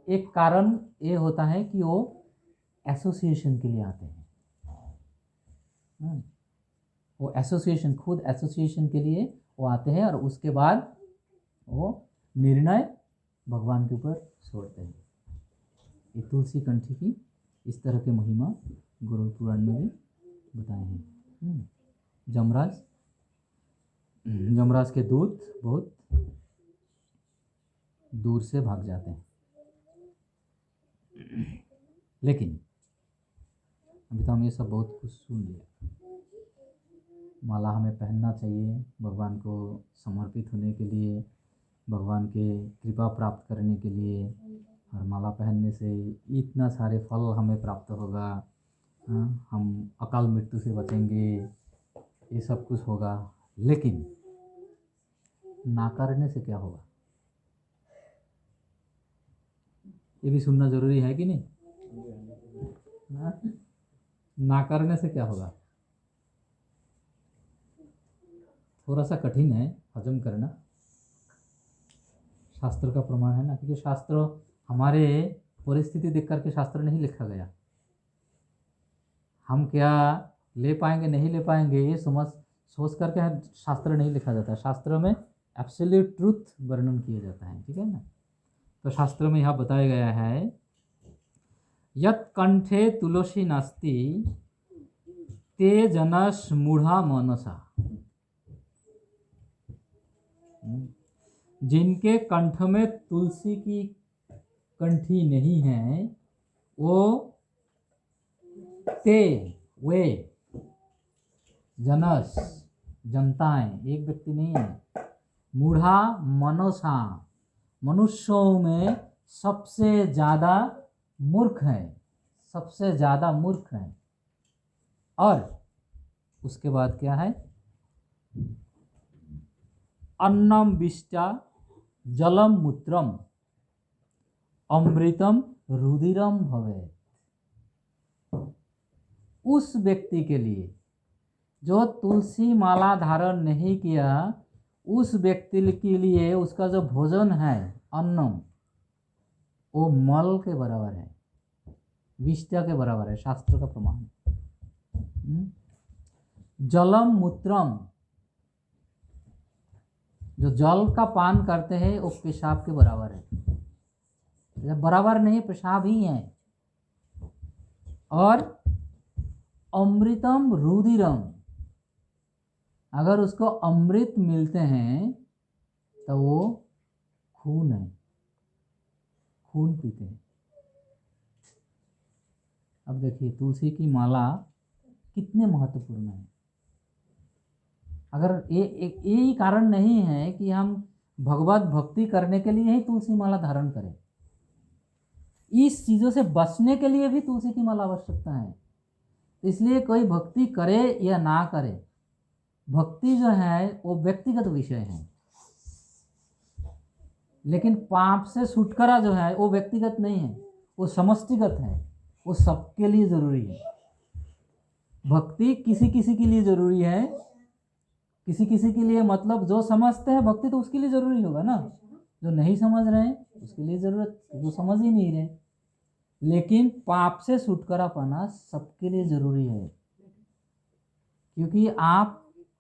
एक कारण ये होता है कि वो एसोसिएशन के लिए आते हैं। वो एसोसिएशन, खुद एसोसिएशन के लिए वो आते हैं और उसके बाद वो निर्णय भगवान के ऊपर छोड़ते हैं। ये तुलसी कंठी की इस तरह के महिमा गरुड़ पुराण में भी बताए हैं। यमराज के दूत बहुत दूर से भाग जाते हैं। लेकिन अभी तो हम ये सब बहुत कुछ सुन लिया। माला हमें पहनना चाहिए भगवान को समर्पित होने के लिए, भगवान के कृपा प्राप्त करने के लिए। और माला पहनने से इतना सारे फल हमें प्राप्त होगा, हम अकाल मृत्यु से बचेंगे, ये सब कुछ होगा। लेकिन ना करने से क्या होगा, ये भी सुनना जरूरी है कि नहीं? ना करने से क्या होगा? थोड़ा सा कठिन है हजम करना। शास्त्र का प्रमाण है ना, क्योंकि शास्त्र हमारे परिस्थिति देख करके शास्त्र नहीं लिखा गया। हम क्या ले पाएंगे नहीं ले पाएंगे ये सोच करके शास्त्र नहीं लिखा जाता। शास्त्र में एब्सोल्यूट ट्रूथ वर्णन किया जाता है, ठीक है ना। तो शास्त्र में यहाँ बताया गया है, यत् कंठे तुलसी नास्ति ते जनस मूढ़ा मनसा। जिनके कंठ में तुलसी की कंठी नहीं है, वो वे जनस जनताएं, एक व्यक्ति नहीं है, मूढ़ा मनसा, मनुष्यों में सबसे ज़्यादा मूर्ख है, सबसे ज़्यादा मूर्ख है। और उसके बाद क्या है, अन्नम विष्टा जलम मूत्रम अमृतम रुधिरम भवेत्। उस व्यक्ति के लिए जो तुलसी माला धारण नहीं किया, उस व्यक्ति के लिए उसका जो भोजन है अन्नम, वो मल के बराबर है, विष्टा के बराबर है, शास्त्र का प्रमाण। जलम मूत्रम, जो जल का पान करते हैं वो पेशाब के बराबर है, जब बराबर नहीं, पेशाब ही है। और अमृतम रुधिरम, अगर उसको अमृत मिलते हैं तो वो खून है, खून पीते हैं। अब देखिए तुलसी की माला कितने महत्वपूर्ण है। अगर यही कारण नहीं है कि हम भगवत भक्ति करने के लिए ही तुलसी माला धारण करें, इस चीज़ों से बचने के लिए भी तुलसी की माला आवश्यकता है। इसलिए कोई भक्ति करे या ना करे, भक्ति जो है वो व्यक्तिगत विषय है, लेकिन पाप से छुटकारा जो है वो व्यक्तिगत नहीं है, वो समष्टिगत है, वो सबके लिए ज़रूरी है। भक्ति किसी किसी के लिए ज़रूरी है, किसी किसी के लिए मतलब जो समझते हैं भक्ति तो उसके लिए ज़रूरी होगा ना, जो नहीं समझ रहे हैं उसके लिए ज़रूरत, वो समझ ही नहीं रहे। लेकिन पाप से छुटकारा पाना सबके लिए ज़रूरी है, क्योंकि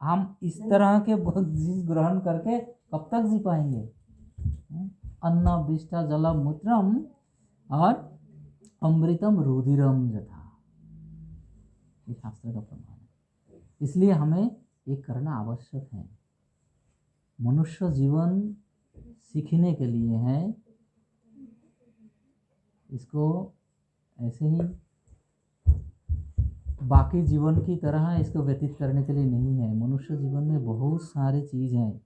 हम इस तरह के चीज ग्रहण करके कब तक जी पाएंगे। अन्न विष्टा जलम मूत्रम और अमृतम रुधिरम यथा, ये शास्त्र का प्रमाण है। इसलिए हमें ये करना आवश्यक है। मनुष्य जीवन सीखने के लिए है, इसको ऐसे ही बाकी जीवन की तरह इसको व्यतीत करने के लिए नहीं है। मनुष्य जीवन में बहुत सारी चीज़ हैं।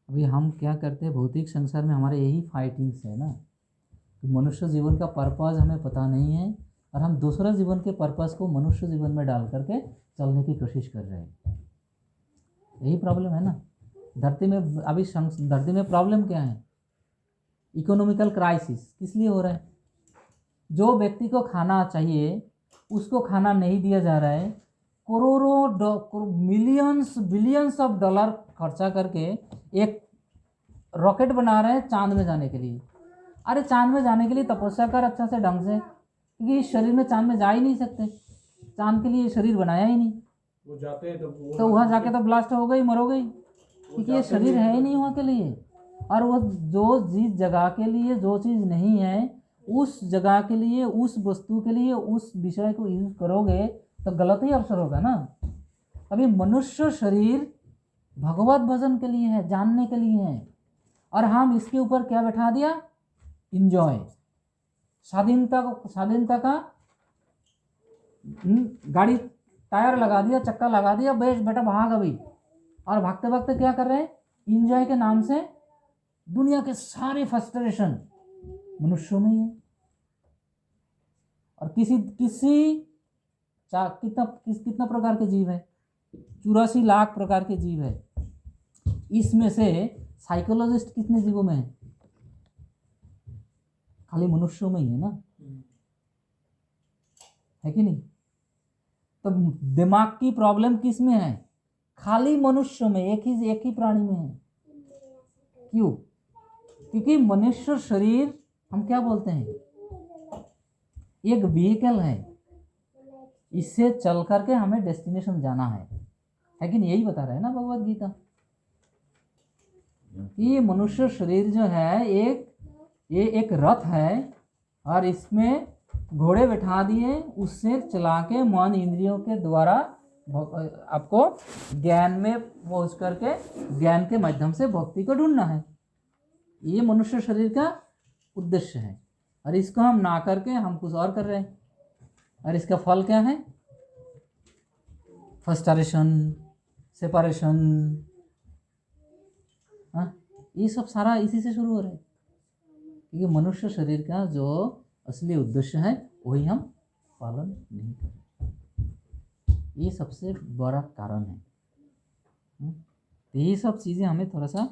अभी हम क्या करते हैं, भौतिक संसार में हमारे यही फाइटिंग्स है ना, कि मनुष्य जीवन का पर्पस हमें पता नहीं है और हम दूसरा जीवन के पर्पस को मनुष्य जीवन में डाल करके चलने की कोशिश कर रहे हैं। यही प्रॉब्लम है ना धरती में। अभी धरती में प्रॉब्लम क्या है? इकोनॉमिकल क्राइसिस किस लिए हो रहा है? जो व्यक्ति को खाना चाहिए उसको खाना नहीं दिया जा रहा है। करोड़ों मिलियंस बिलियंस ऑफ डॉलर खर्चा करके एक रॉकेट बना रहे हैं चांद में जाने के लिए। अरे चांद में जाने के लिए तपस्या कर अच्छा से ढंग से, क्योंकि इस शरीर में चांद में जा ही नहीं सकते, चांद के लिए शरीर बनाया ही नहीं। वो जाते हैं तो वहाँ जाके तो ब्लास्ट हो गई, मरो गई, क्योंकि ये शरीर है ही नहीं वहाँ के लिए। और वो जो जिस जगह के लिए जो चीज़ नहीं है उस जगह के लिए, उस वस्तु के लिए, उस विषय को यूज करोगे तो गलत ही अवसर होगा ना। अभी मनुष्य शरीर भगवत भजन के लिए है, जानने के लिए है, और हम इसके ऊपर क्या बैठा दिया? इंजॉय, स्वाधीनता का गाड़ी टायर लगा दिया, चक्का लगा दिया, बेटा भाग अभी। और भागते भागते क्या कर रहे हैं? इंजॉय के नाम से दुनिया के सारे फ्रस्ट्रेशन मनुष्यों में ही है। और कितना प्रकार के जीव है? 84 लाख प्रकार के जीव है। इसमें से साइकोलॉजिस्ट कितने जीवों में है? खाली मनुष्यों में ही है ना, है कि नहीं? तो दिमाग की प्रॉब्लम किस में है? खाली मनुष्य में, एक ही प्राणी में है। क्यों? क्योंकि मनुष्य शरीर हम क्या बोलते हैं, एक व्हीकल है, इससे चल करके हमें डेस्टिनेशन जाना है कि नहीं? यही बता रहा है ना भगवत गीता। ये मनुष्य शरीर जो है ये एक रथ है, और इसमें घोड़े बैठा दिए, उससे चला के मन इंद्रियों के द्वारा आपको ज्ञान में पहुंच करके ज्ञान के माध्यम से भक्ति को ढूंढना है। ये मनुष्य शरीर का उद्देश्य है, और इसको हम ना करके हम कुछ और कर रहे हैं। और इसका फल क्या है? फ्रस्ट्रेशन, सेपरेशन, ये सब सारा इसी से शुरू हो रहा है। क्योंकि मनुष्य शरीर का जो असली उद्देश्य है वही हम पालन नहीं कर रहे। ये सबसे बड़ा कारण है। ये सब चीज़ें हमें थोड़ा सा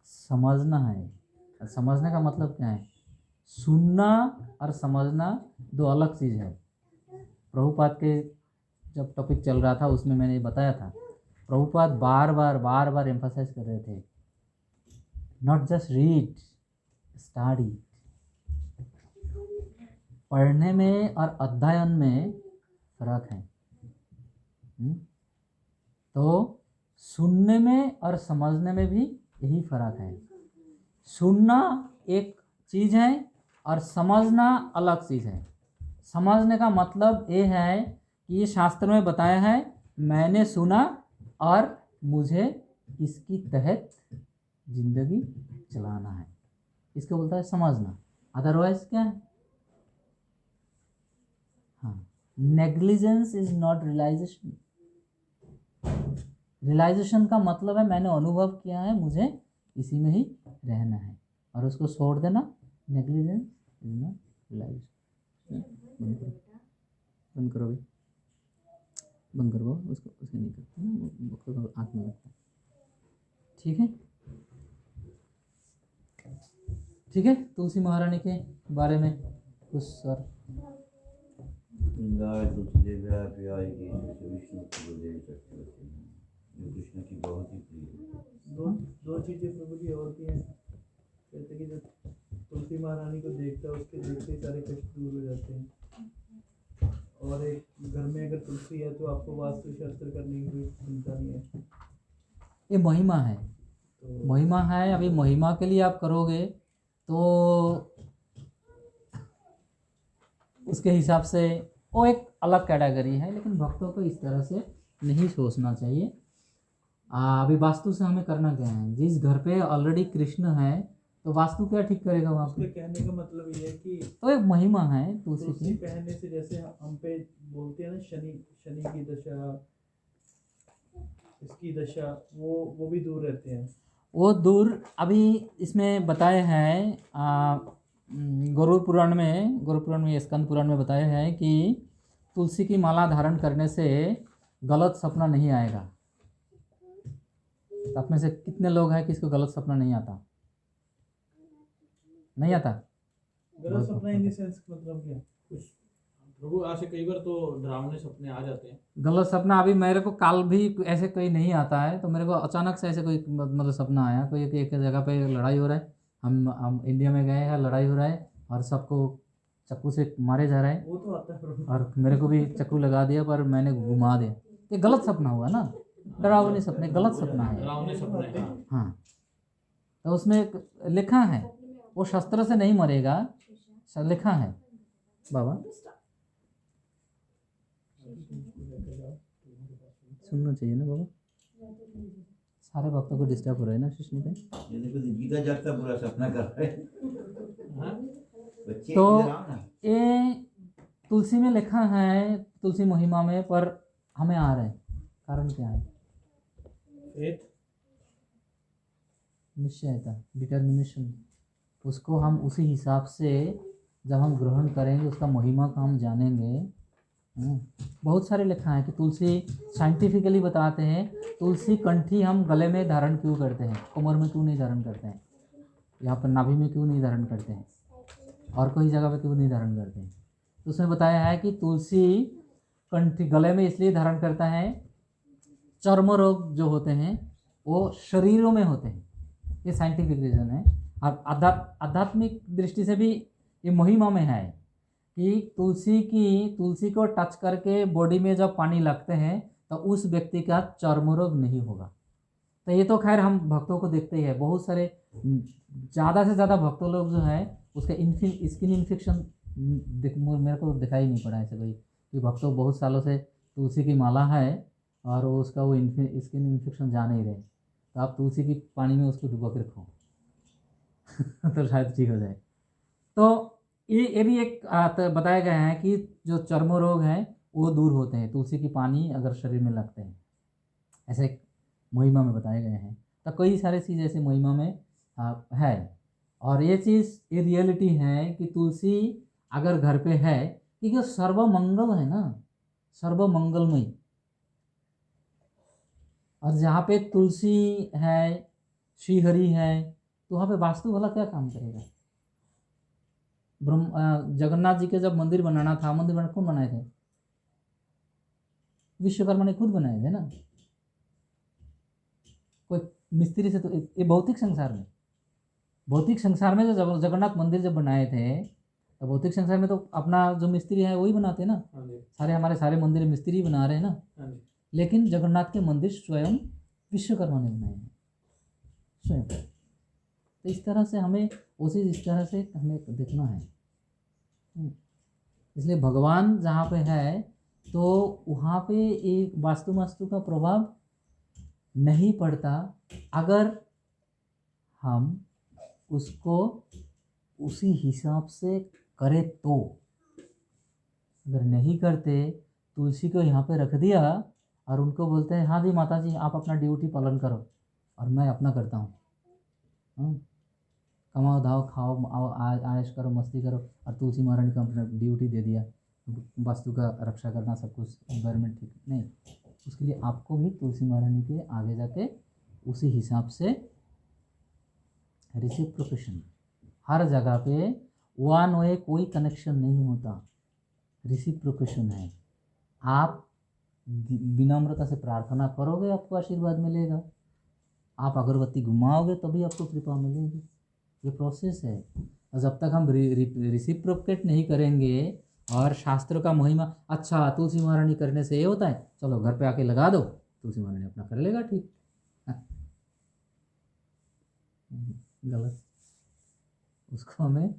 समझना है। समझने का मतलब क्या है? सुनना और समझना दो अलग चीज़ है। प्रभुपाद के जब टॉपिक चल रहा था उसमें मैंने बताया था, प्रभुपाद बार बार एम्फसाइज कर रहे थे, नॉट जस्ट रीड, स्टडी। पढ़ने में और अध्ययन में फर्क है। तो सुनने में और समझने में भी यही फर्क है। सुनना एक चीज़ है और समझना अलग चीज़ है। समझने का मतलब ये है कि ये शास्त्र में बताया है, मैंने सुना और मुझे इसकी तहत जिंदगी चलाना है, इसको बोलता है समझना। अदरवाइज क्या है? हाँ, negligence is not realisation. Realisation का मतलब है मैंने अनुभव किया है, मुझे इसी में ही रहना है, और उसको छोड़ देना नेग्लिजेंस इज नॉट रियलाइजेशन। बंद करो भाई, बंद करो उसको, उसके नहीं करते ना, वो आँख में लगता है। ठीक है, ठीक है। तुलसी महारानी के बारे में कुछ सर? गाय तुलसी देवी आएगी विष्णु की देवी चक्रवर्ती हैं, जो कृष्ण की बहुत ही प्रिय है। दो चीजें प्रभु जी और भी हैं। कहते हैं कि जब तुलसी महारानी को देखता है उसके देखते ही सारे कष्ट दूर हो जाते हैं। और एक घर में अगर तुलसी है तो आपको वास्तु शास्त्र करने की कोई चिंता नहीं है। ये महिमा है, तो महिमा है। अभी महिमा के लिए आप करोगे तो उसके हिसाब से वो एक अलग कैटेगरी है, लेकिन भक्तों को इस तरह से नहीं सोचना चाहिए। अभी वास्तु से हमें करना क्या है? जिस घर पे ऑलरेडी कृष्ण है तो वास्तु क्या ठीक करेगा वहाँ उसके पे? कहने का मतलब ये है कि तो एक महिमा है तुलसी तुलसी की। पहनने से जैसे हम पे बोलते हैं ना, शनि की दशा, इसकी दशा, वो भी दूर रहते हैं। वो दूर अभी इसमें बताए हैं गरुड़ पुराण में स्कंद पुराण में बताया है कि तुलसी की माला धारण करने से गलत सपना नहीं आएगा। तो आप में से कितने लोग हैं किसको गलत सपना नहीं आता? नहीं आता? गलत सपना इन द सेंस मतलब क्या? कुछ प्रभु आज से कई बार तो डरावने सपने आ जाते हैं। गलत सपना अभी मेरे को काल भी ऐसे कोई नहीं आता है, तो मेरे को अचानक से ऐसे कोई मतलब सपना आया, कोई एक जगह पे लड़ाई हो रहा है, हम इंडिया में गए हैं, लड़ाई हो रहा है और सबको चाकू से मारे जा रहे हैं, वो तो आता है प्रभु। और मेरे को भी चाकू लगा दिया पर मैंने घुमा दिया। ये गलत सपना हुआ ना, डरावनी सपने गलत सपना है। डरावने सपने, हाँ। हाँ, तो उसमें एक लिखा है वो शस्त्र से नहीं मरेगा, लिखा है बाबा। सुनना चाहिए ना बाबा, सारे भक्तों को डिस्टर्ब हो रहा है ना शिष्य पे। ये देखो जीता जागता पूरा सपना कर रहे हैं। हाँ? बच्चे तो इधर आओ ना। ये तुलसी में लिखा है, तुलसी महिमा में, पर हमें आ रहा है, कारण क्या है? फेथ, निश्चयता, डिटर्मिनेशन। उसको हम उसी हिसाब से जब हम ग्रहण करेंगे, उसका महिमा का हम जानेंगे। बहुत सारे लिखा है कि तुलसी, साइंटिफिकली बताते हैं तुलसी कंठी हम गले में धारण क्यों करते हैं, कमर में क्यों नहीं धारण करते हैं, यहाँ पर नाभि में क्यों नहीं धारण करते हैं, और कोई जगह पे क्यों नहीं धारण करते हैं। तो उसमें बताया है कि तुलसी कंठी गले में इसलिए धारण करता है, चर्म रोग जो होते हैं वो शरीरों में होते हैं, ये साइंटिफिक रीज़न है। और आध्यात्मिक दृष्टि से भी ये महिमा में है कि तुलसी को टच करके बॉडी में जब पानी लगते हैं तो उस व्यक्ति का चर्म रोग नहीं होगा। तो ये तो खैर हम भक्तों को देखते ही है, बहुत सारे ज़्यादा से ज़्यादा भक्तों लोग जो है उसके स्किन इन्फेक्शन मेरे को दिखाई नहीं पड़ा ऐसे कोई कि भक्तों बहुत सालों से तुलसी की माला है और उसका वो स्किन इन्फेक्शन जा नहीं रहे, तो आप तुलसी की पानी में उसको डुबो के रखो तो शायद ठीक हो जाए। तो ये भी एक बताया गया है कि जो चर्म रोग हैं वो दूर होते हैं तुलसी की पानी अगर शरीर में लगते हैं, ऐसे महिमा में बताए गए हैं। तो कई सारे चीज़ ऐसे महिमा में है, और ये चीज़ ये रियलिटी है कि तुलसी अगर घर पे है, क्योंकि सर्वमंगल है ना, सर्वमंगलमय। और जहाँ पे तुलसी है, श्रीहरि है, तो वहाँ पे वास्तु वाला क्या काम करेगा? जगन्नाथ जी के जब मंदिर बनाना था, मंदिर कौन बनाए थे? विश्वकर्मा ने खुद बनाए थे ना, कोई मिस्त्री से। तो ये भौतिक संसार में जो जगन्नाथ मंदिर जब बनाए थे, तो भौतिक संसार में तो अपना जो मिस्त्री है वही बनाते हैं ना, हमारे सारे मंदिर मिस्त्री बना रहे हैं ना। लेकिन जगन्नाथ के मंदिर स्वयं विश्वकर्मा ने बनाए हैं स्वयं। तो इस तरह से हमें उसी इस तरह से हमें देखना है। इसलिए भगवान जहाँ पे है तो वहाँ पे एक वास्तु का प्रभाव नहीं पड़ता अगर हम उसको उसी हिसाब से करें तो। अगर नहीं करते, तुलसी को यहाँ पे रख दिया और उनको बोलते हैं हाँ जी माता जी आप अपना ड्यूटी पालन करो और मैं अपना करता हूँ। कमाओ धाओ खाओ आओ आयश करो मस्ती करो, और तुलसी महारानी को अपना ड्यूटी दे दिया वास्तु का रक्षा करना सब कुछ एनवायरनमेंट ठीक नहीं। उसके लिए आपको भी तुलसी महारानी के आगे जाके उसी हिसाब से रिसिप्रोकेशन, हर जगह पे वन वे कोई कनेक्शन नहीं होता, रिसिप्रोकेशन है। आप विनम्रता से प्रार्थना करोगे आपको आशीर्वाद मिलेगा, आप अगरबत्ती घुमाओगे तभी आपको कृपा मिलेगी। ये प्रोसेस है। और जब तक हम रिसिप्रोकेट नहीं करेंगे और शास्त्रों का महिमा, अच्छा तुलसी महारानी करने से ये होता है, चलो घर पे आके लगा दो, तुलसी महारानी अपना कर लेगा ठीक। गलत। उसको हमें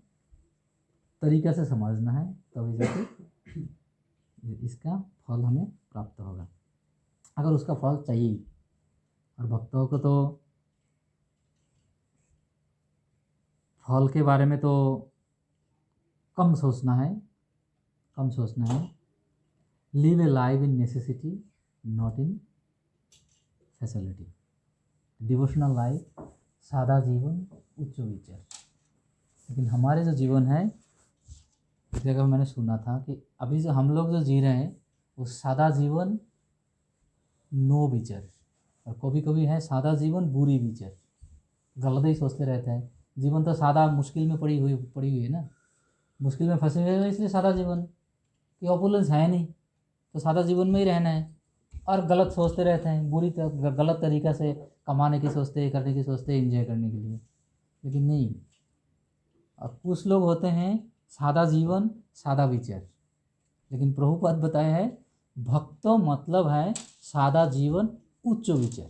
तरीका से समझना है तभी जाके इसका फल हमें प्राप्त होगा। अगर उसका फल चाहिए, और भक्तों को तो फल के बारे में तो कम सोचना है। Live A life in necessity not in facility. Devotional life, सादा जीवन, उच्च विचार। लेकिन हमारे जो जीवन है, इस जगह मैंने सुना था कि अभी जो हम लोग जो जी रहे हैं वो सादा जीवन नो विचार, और कभी कभी है सादा जीवन बुरी विचार। गलत ही सोचते रहते हैं। जीवन तो सादा मुश्किल में पड़ी हुई है ना, मुश्किल में फंसे हुए हैं इसलिए सादा जीवन की ऑपुलेंस है नहीं, तो सादा जीवन में ही रहना है। और गलत सोचते रहते हैं, गलत तरीक़ा से कमाने की सोचते, करने की सोचते, एंजॉय करने के लिए। लेकिन नहीं, और कुछ लोग होते हैं सादा जीवन सादा विचार। लेकिन प्रभुपाद बताया है भक्तो मतलब है सादा जीवन उच्च विचार।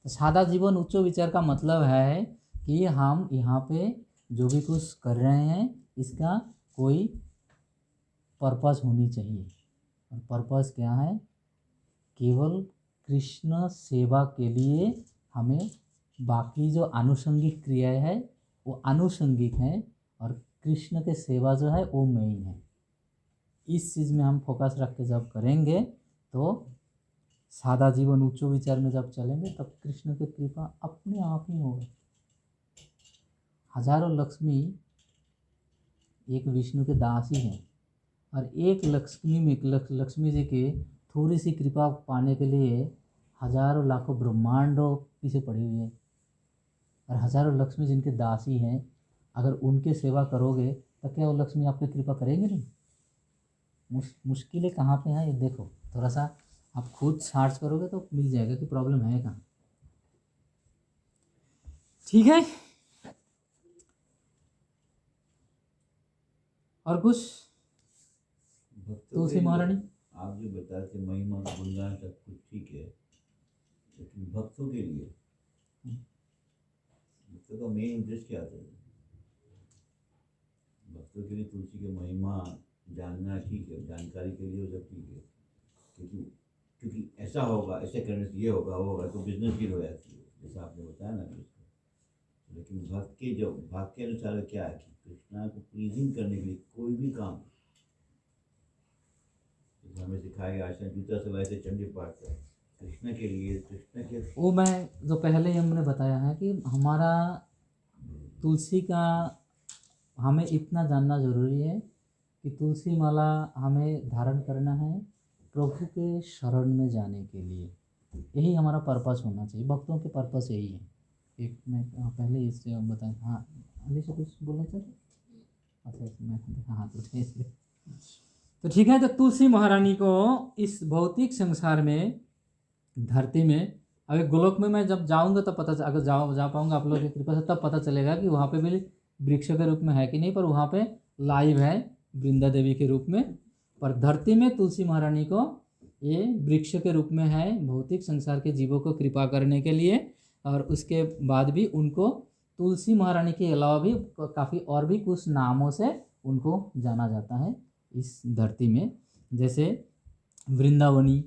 तो सादा जीवन उच्च विचार का मतलब है कि हम यहाँ पे जो भी कुछ कर रहे हैं इसका कोई पर्पस होनी चाहिए। और पर्पस क्या है? केवल कृष्ण सेवा के लिए हमें बाकी जो आनुषंगिक क्रियाएं है वो आनुषंगिक है, और कृष्ण के सेवा जो है वो मेन है। इस चीज़ में हम फोकस रख के जब करेंगे तो सादा जीवन उच्च विचार में जब चलेंगे तब कृष्ण की कृपा अपने आप ही होगी। हजारों लक्ष्मी एक विष्णु के दास ही हैं, और एक लक्ष्मी जी की थोड़ी सी कृपा पाने के लिए हजारों लाखों ब्रह्मांडों पीछे पड़ी हुई है। और हजारों लक्ष्मी जिनके दास ही हैं, अगर उनके सेवा करोगे तो क्या वो लक्ष्मी आपकी कृपा करेंगे नहीं? मुश्किलें कहाँ पे हैं ये देखो, थोड़ा सा आप खुद सर्च करोगे तो मिल जाएगा कि प्रॉब्लम है कहाँ। ठीक है, और कुछ? तुलसी महारानी आप जो बताए थे महिमा गुणगान सब कुछ ठीक है, लेकिन भक्तों के लिए भक्तों का मेन उद्देश्य क्या था? भक्तों के लिए तुलसी की महिमा जानना ठीक है, जानकारी के लिए वो सब ठीक है, क्योंकि ऐसा होगा, ऐसे करने से ये होगा वो होगा, तो बिजनेस डील हो जाती है जैसा आपने बताया ना उसको। लेकिन भक्त के अनुसार क्या है कि कृष्णा को प्लीजिंग करने के लिए कोई भी काम, जैसे हमें सिखाया गया आसन जूता से वैसे चंडी पाठ कर कृष्ण के लिए, कृष्ण के वो मैं जो पहले ही हमने बताया है कि हमारा तुलसी का हमें इतना जानना ज़रूरी है कि तुलसी माला हमें धारण करना है प्रभु के शरण में जाने के लिए। यही हमारा पर्पस होना चाहिए। भक्तों के पर्पस यही है। एक मैं पहले इससे बताया। हाँ अली से कुछ बोलना चाहिए? अच्छा मैं हाँ तो ठीक है। तो तुलसी महारानी को इस भौतिक संसार में, धरती में, अभी गोलोक में मैं जब जाऊंगा तब पता अगर जा पाऊंगा आप लोगों की कृपा से, तब पता चलेगा कि वहाँ पे भी वृक्ष के रूप में है कि नहीं, पर वहाँ पे लाइव है वृंदा देवी के रूप में। पर धरती में तुलसी महारानी को ये वृक्ष के रूप में है भौतिक संसार के जीवों को कृपा करने के लिए, और उसके बाद भी उनको तुलसी महारानी के अलावा भी काफ़ी और भी कुछ नामों से उनको जाना जाता है इस धरती में, जैसे वृंदावनी,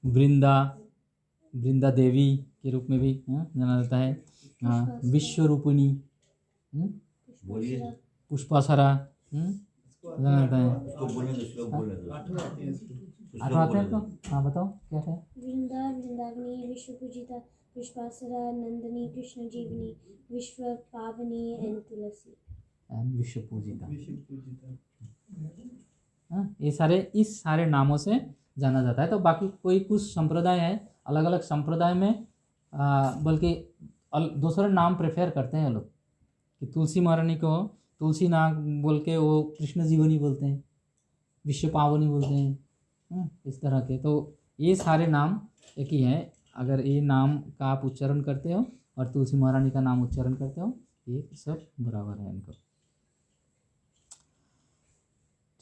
वृंदा देवी के रूप में भी जाना जाता है, विश्वरूपिणी, बोलिए पुष्पासरा जाना जाता है। उसको बोलने दो, श्लोक बोलने दो। 8 आते हैं इसमें। तो आठ श्लोक आते बोलने हैं तो दो। हाँ बताओ क्या है। वृंदावनी विश्व पूजिता पुष्पासरा नंदिनी कृष्ण जीवनी विश्व पावनी एंड तुलसी। विश्व पूजिता, विश्व पूजिता। ये सारे इस सारे नामों से जाना जाता है। तो बाकी कोई कुछ संप्रदाय है, अलग अलग संप्रदाय में बल्कि दूसरा नाम प्रेफर करते हैं लोग, कि तुलसी महारानी को तुलसी नाग बोल के वो कृष्ण जीवनी बोलते हैं, विश्व पावनी बोलते हैं, इस तरह के। तो ये सारे नाम एक ही हैं। अगर ये नाम का आप उच्चारण करते हो और तुलसी महारानी का नाम उच्चारण करते हो, ये सब बराबर है इनको।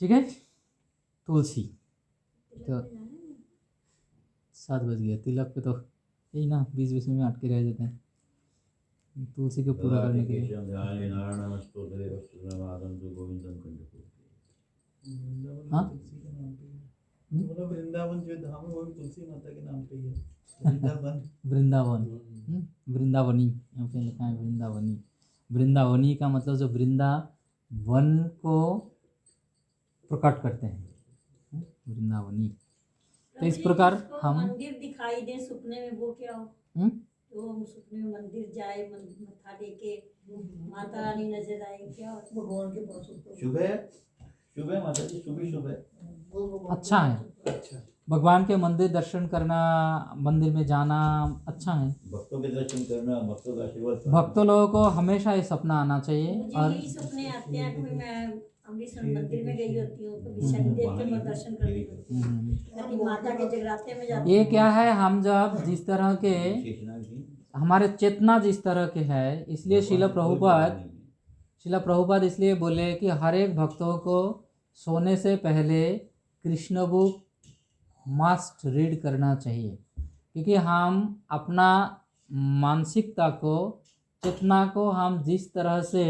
ठीक है, तुलसी तो 7 बज गया। तिलक पे तो यही ना 20-20 में अटके रह जाते हैं। तुलसी को पूरा करने के लिए हाँ? वृंदावन तुलसी के नाम पे ही है। मतलब वृंदावन जो धाम है वो भी तुलसी माता के नाम पे ही है। वृंदावन वृंदावन, वृंदावनी, यहाँ पे लिखा है वृंदावनी। वृंदावनी का मतलब जो वृंदावन को प्रकट करते हैं, वृंदावनी। तो इस प्रकार हम मंदिर दिखाई दे सपने में, वो क्या हो? तो हम सपने में मंदिर जाए, मत्था टेके, माता रानी नजर आए, क्या हो? भगवान के पास होता है। शुभ है, शुभ है माता जी, शुभ ही शुभ है। वो भगवान अच्छा है, अच्छा भगवान के मंदिर दर्शन करना, मंदिर में जाना अच्छा है। भक्तों के दर्शन करना, भक्तों का आशीर्वाद पाना। भक्तों लोगों को हमेशा ये सपना आना चाहिए। मुझे और यही सपने आते हैं कि मैं अमृतसर मंदिर में गई होती हूँ, कभी शनिदेव के मैं दर्शन कर रही होती हूँ, कभी माता के जगराते में जाती ये हूँ। क्या है, हम जब जिस तरह के शेषनाग जी हमारे चेतना जिस तरह के है, इसलिए भगवान की कोई जगह नहीं है। शिला प्रभुपाद इसलिए बोले कि हर एक भक्तों को सोने से पहले कृष्ण बुक मस्ट रीड करना चाहिए, क्योंकि हम अपना मानसिकता को, चेतना को हम जिस तरह से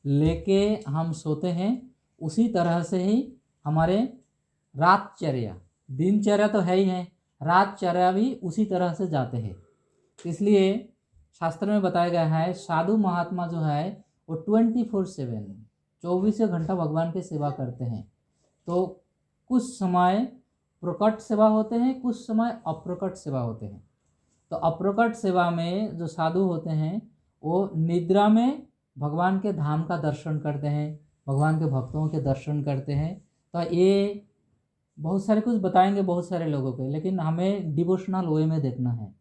लेके हम सोते हैं, उसी तरह से ही हमारे रातचर्या, दिनचर्या तो है ही है, रातचर्या भी उसी तरह से जाते हैं। इसलिए शास्त्र में बताया गया है, साधु महात्मा जो है वो 24/7 24 घंटा भगवान की सेवा करते हैं। तो कुछ समय प्रकट सेवा होते हैं, कुछ समय अप्रकट सेवा होते हैं। तो अप्रकट सेवा में जो साधु होते हैं वो निद्रा में भगवान के धाम का दर्शन करते हैं, भगवान के भक्तों के दर्शन करते हैं। तो ये बहुत सारे कुछ बताएंगे बहुत सारे लोगों के, लेकिन हमें डिवोशनल वे में देखना है।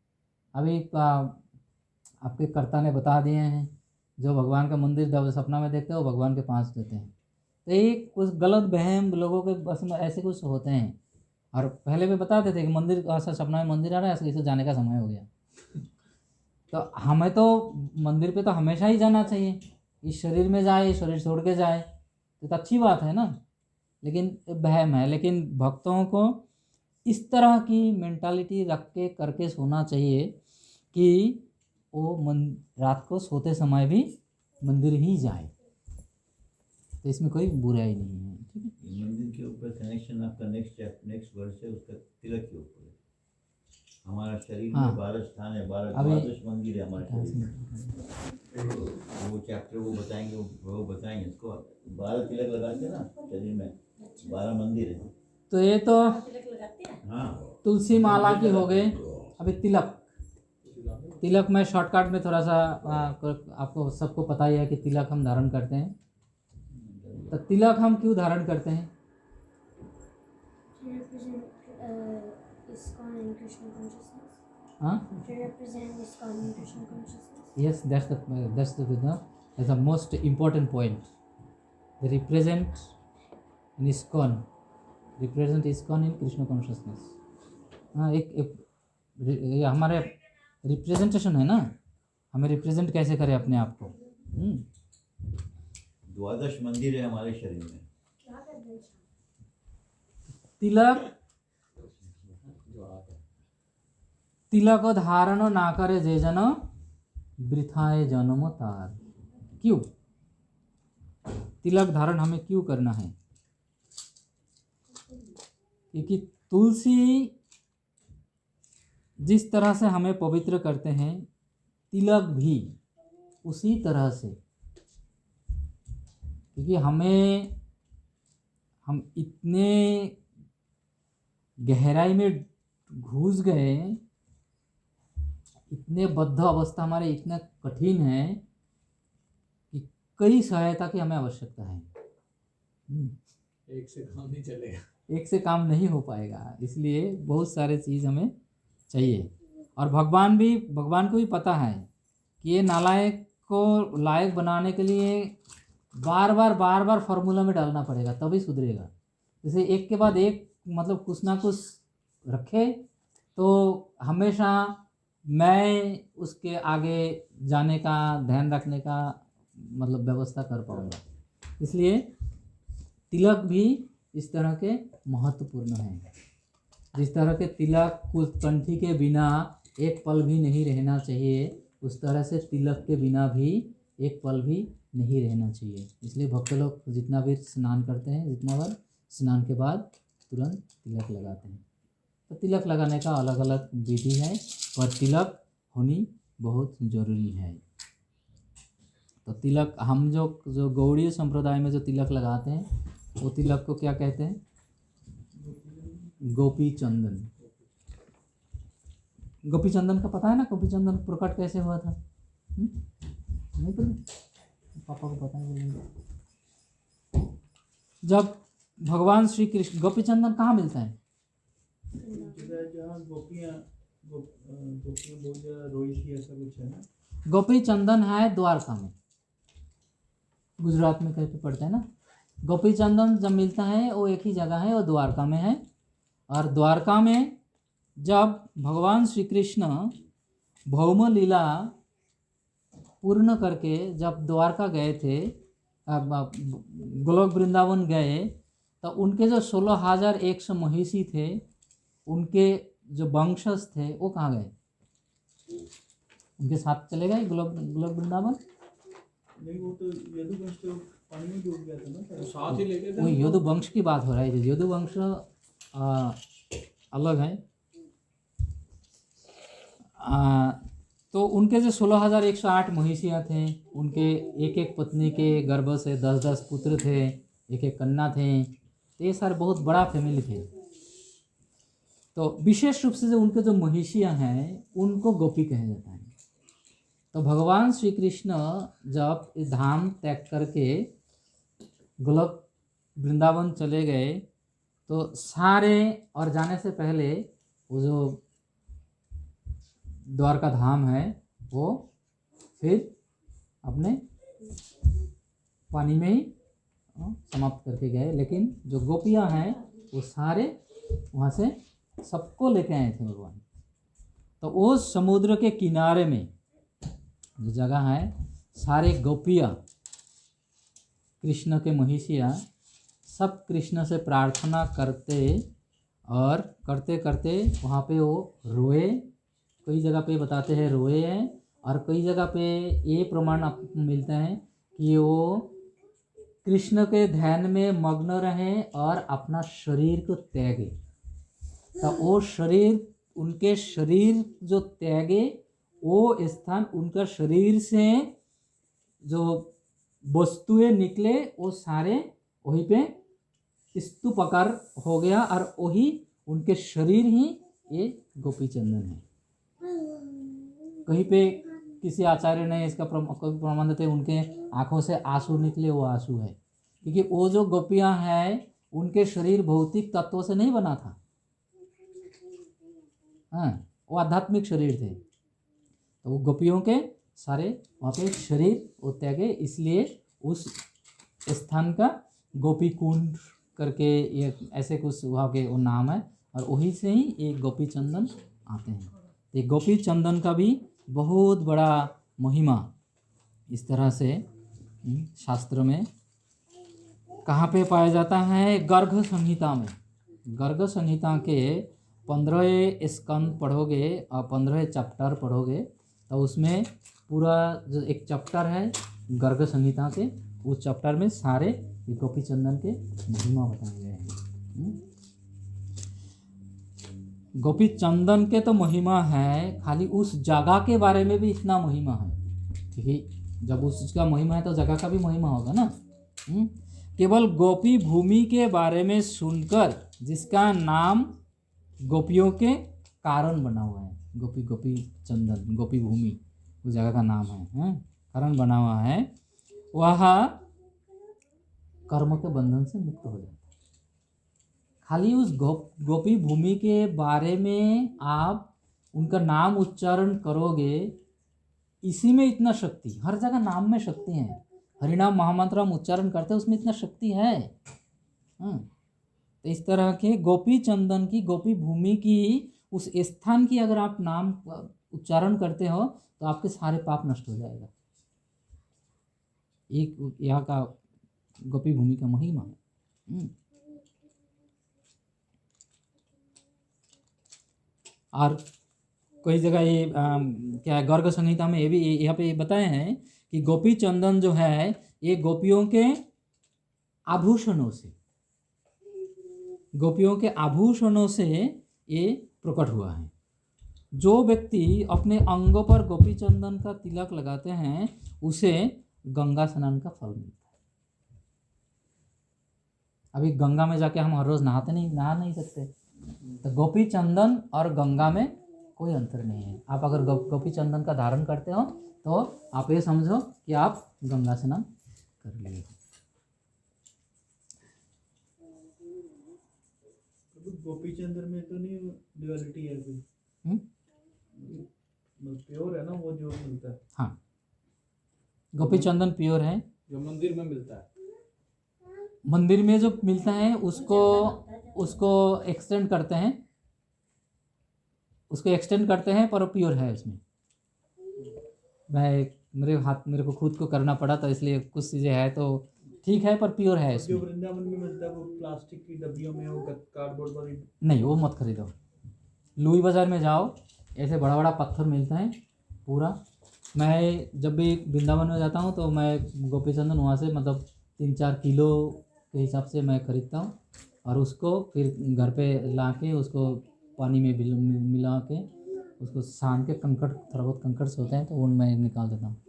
अभी आपके कर्ता ने बता दिए हैं, जो भगवान का मंदिर जब सपना में देखते हैं वो भगवान के पास देते हैं। तो ये कुछ गलत वहम लोगों के बस में ऐसे कुछ होते हैं। और पहले भी बताते थे कि मंदिर ऐसा सपना में मंदिर आ रहा है, ऐसे इसे जाने का समय हो गया। तो हमें तो मंदिर पे तो हमेशा ही जाना चाहिए, इस शरीर में जाए, शरीर छोड़ के जाए तो अच्छी बात है ना। लेकिन वहम है, लेकिन भक्तों को इस तरह की मेंटालिटी रख के करके सोना चाहिए कि वो रात को सोते समय भी मंदिर ही जाए। तो इसमें कोई बुराई नहीं है। ठीक है, ये मंदिर के ऊपर कनेक्शन आपका नेक्स्ट वर्ड से उसका तिलक के ऊपर है। हमारा शरीर हाँ। में 12 स्थान है, 12 अभी- 12 मंदिर है हमारे शरीर में। वो चैप्टर वो बताएंगे, वो बताएंगे इसको। 12 तिलक लगाते हैं ना शरीर में, 12 मंदिर है। तो ये तो तिलक लगाते हैं। हाँ, तुलसी माला की हो गई। अभी तिलक में शॉर्टकट में थोड़ा सा आपको सबको पता ही है कि तिलक हम धारण करते हैं। तो तिलक हम क्यों धारण करते हैं? To represent ISKCON and Krishna consciousness. हाँ, To represent ISKCON and Krishna consciousness. yes, that's the most important point. They represent in ISKCON in Krishna consciousness. हाँ, ये हमारे रिप्रेजेंटेशन है ना, हमें रिप्रेजेंट कैसे करें अपने आप को। 12 मंदिर है हमारे शरीर में। तिलक तिलक धारण ना करे जे जन वृथाए जन्म तार। क्यों तिलक धारण हमें क्यों करना है? क्योंकि तुलसी जिस तरह से हमें पवित्र करते हैं, तिलक भी उसी तरह से। क्योंकि हम इतने गहराई में घुस गए, इतने बद्ध अवस्था हमारे इतना कठिन है कि कई सहायता की हमें आवश्यकता है। एक से काम नहीं चलेगा, एक से काम नहीं हो पाएगा, इसलिए बहुत सारे चीज़ हमें चाहिए। और भगवान को भी पता है कि ये नालायक को लायक बनाने के लिए बार बार फार्मूला में डालना पड़ेगा, तभी सुधरेगा। जैसे एक के बाद एक मतलब कुछ ना कुछ रखे तो हमेशा मैं उसके आगे जाने का, ध्यान रखने का मतलब व्यवस्था कर पाऊँगा। इसलिए तिलक भी इस तरह के महत्वपूर्ण हैं। जिस तरह के तिलक कुछ कंठी के बिना एक पल भी नहीं रहना चाहिए, उस तरह से तिलक के बिना भी एक पल भी नहीं रहना चाहिए। इसलिए भक्त लोग जितना भी स्नान करते हैं, जितना बार स्नान के बाद तुरंत तिलक लगाते हैं। तो तिलक लगाने का अलग अलग विधि है, पर तिलक होनी बहुत ज़रूरी है। तो तिलक हम जो गौड़ीय संप्रदाय में जो तिलक लगाते हैं, वो तिलक को क्या कहते हैं? गोपी चंदन। गोपी चंदन का पता है ना? गोपी चंदन प्रकट कैसे हुआ था? नहीं पता? पापा को पता है? जब भगवान श्री कृष्ण, गोपी चंदन कहाँ मिलता है? जहाँ गोपियाँ बहुत ज़्यादा रोई थी, ऐसा कुछ है ना? गोपी चंदन है द्वारका में, गुजरात में कहीं पे पड़ता है ना। गोपी चंदन जब मिलता है वो एक ही जगह है, वो द्वारका में है। और द्वारका में जब भगवान श्री कृष्ण भौम लीला पूर्ण करके जब द्वारका गए थे, गोलोक वृंदावन गए, तो उनके जो 16,100 महिषी थे, उनके जो वंशज थे वो कहाँ गए? उनके साथ चले गए गोलोक वृंदावन? नहीं, वो तो यदुवंश तो पानी में डूब गया था ना, तो साथ ही लेके वो यदुवंश की बात हो रही है। यदुवंश अलग है। तो उनके जो 16,108 महिषियाँ थे, उनके एक एक पत्नी के गर्भ से 10-10 पुत्र थे, एक एक कन्या थे। तो ये सारे बहुत बड़ा फैमिली थे। तो विशेष रूप से जो उनके जो महिषियाँ हैं, उनको गोपी कहा जाता है। तो भगवान श्री कृष्ण जब धाम त्याग करके गोलोक वृंदावन चले गए, तो सारे, और जाने से पहले वो जो द्वारका धाम है वो फिर अपने पानी में ही समाप्त करके गए। लेकिन जो गोपियाँ हैं वो सारे वहाँ से सबको लेके आए थे भगवान। तो वो समुद्र के किनारे में जो जगह है, सारे गोपियाँ, कृष्ण के महिषियाँ सब कृष्ण से प्रार्थना करते, और करते करते वहाँ पे वो रोए। कई जगह पे बताते हैं रोए हैं, और कई जगह पे ये प्रमाण मिलता है कि वो कृष्ण के ध्यान में मग्न रहे और अपना शरीर को त्यागे। तो वो शरीर, उनके शरीर जो त्यागे, वो स्थान उनका शरीर से जो वस्तुएं निकले वो सारे वहीं पे स्तूपाकार हो गया, और वही उनके शरीर ही ये गोपी चंदन है। कहीं पे किसी आचार्य ने इसका प्रमाण देते, उनके आंखों से आंसू निकले, वो आंसू है। क्योंकि वो जो गोपियां हैं, उनके शरीर भौतिक तत्वों से नहीं बना था, हाँ, वो आध्यात्मिक शरीर थे। तो वो गोपियों के सारे वहाँ पे शरीर वो त्यागे, इसलिए उस स्थान का गोपी कुंड करके ये ऐसे कुछ वहाँ के वो नाम है, और वहीं से ही एक गोपी चंदन आते हैं। तो ये गोपी चंदन का भी बहुत बड़ा महिमा इस तरह से शास्त्र में कहाँ पे पाया जाता है? गर्ग संहिता में। गर्ग संहिता के 15 स्कंद पढ़ोगे और 15 चैप्टर पढ़ोगे तो उसमें पूरा जो एक चैप्टर है गर्ग संहिता के, उस चैप्टर में सारे ये गोपी चंदन के महिमा बताए गए हैं। गोपी चंदन के तो महिमा है, खाली उस जगह के बारे में भी इतना महिमा है, क्योंकि जब उसका महिमा है तो जगह का भी महिमा होगा ना। केवल गोपी भूमि के बारे में सुनकर, जिसका नाम गोपियों के कारण बना हुआ है, गोपी चंदन, गोपी भूमि उस जगह का नाम है, कारण बना हुआ है, वह कर्म के बंधन से मुक्त हो जाता है। खाली उस गोपी भूमि के बारे में आप उनका नाम उच्चारण करोगे, इसी में इतना शक्ति, हर जगह नाम में शक्ति है। हरिनाम महामंत्र हम उच्चारण करते हैं, उसमें इतना शक्ति है। तो इस तरह के गोपी चंदन की, गोपी भूमि की, उस स्थान की अगर आप नाम उच्चारण करते हो तो आपके सारे पाप नष्ट हो जाएगा। एक यहाँ का गोपी भूमि का महिमा है। और कोई जगह ये क्या है, गर्ग संहिता में ये भी यहाँ पे बताए हैं कि गोपी चंदन जो है ये गोपियों के आभूषणों से, गोपियों के आभूषणों से ये प्रकट हुआ है। जो व्यक्ति अपने अंगों पर गोपी चंदन का तिलक लगाते हैं उसे गंगा स्नान का फल मिलता है। अभी गंगा में जाके हम हर रोज नहा नहीं सकते, तो गोपी चंदन और गंगा में कोई अंतर नहीं है। आप अगर गोपी चंदन का धारण करते हो तो आप ये समझो कि आप गंगा स्नान कर लिए। गोपी चंदन में तो नहीं ड्युअलिटी है कोई? प्योर है ना वो जो मिलता है? हाँ, गोपी चंदन प्योर है, जो मंदिर में मिलता है। मंदिर में जो मिलता है उसको एक्सटेंड करते हैं, पर प्योर है उसमें। मेरे को खुद को करना पड़ा तो इसलिए कुछ चीज़ें है तो ठीक है, पर प्योर है जो इसमें। वृंदावन में मिलता है वो प्लास्टिक की डब्बियों में, वो कार्डबोर्ड वाली नहीं, वो मत खरीदो। लुई बाज़ार में जाओ, ऐसे बड़ा बड़ा पत्थर मिलता है पूरा। मैं जब भी वृंदावन में जाता हूँ तो मैं गोपी चंदन वहाँ से मतलब 3-4 किलो के हिसाब से मैं खरीदता हूँ, और उसको फिर घर पे ला के उसको पानी में मिला के उसको सान के, कंकड़ थोड़ा बहुत कंकड़ से होते हैं तो उन मैं निकाल देता हूँ।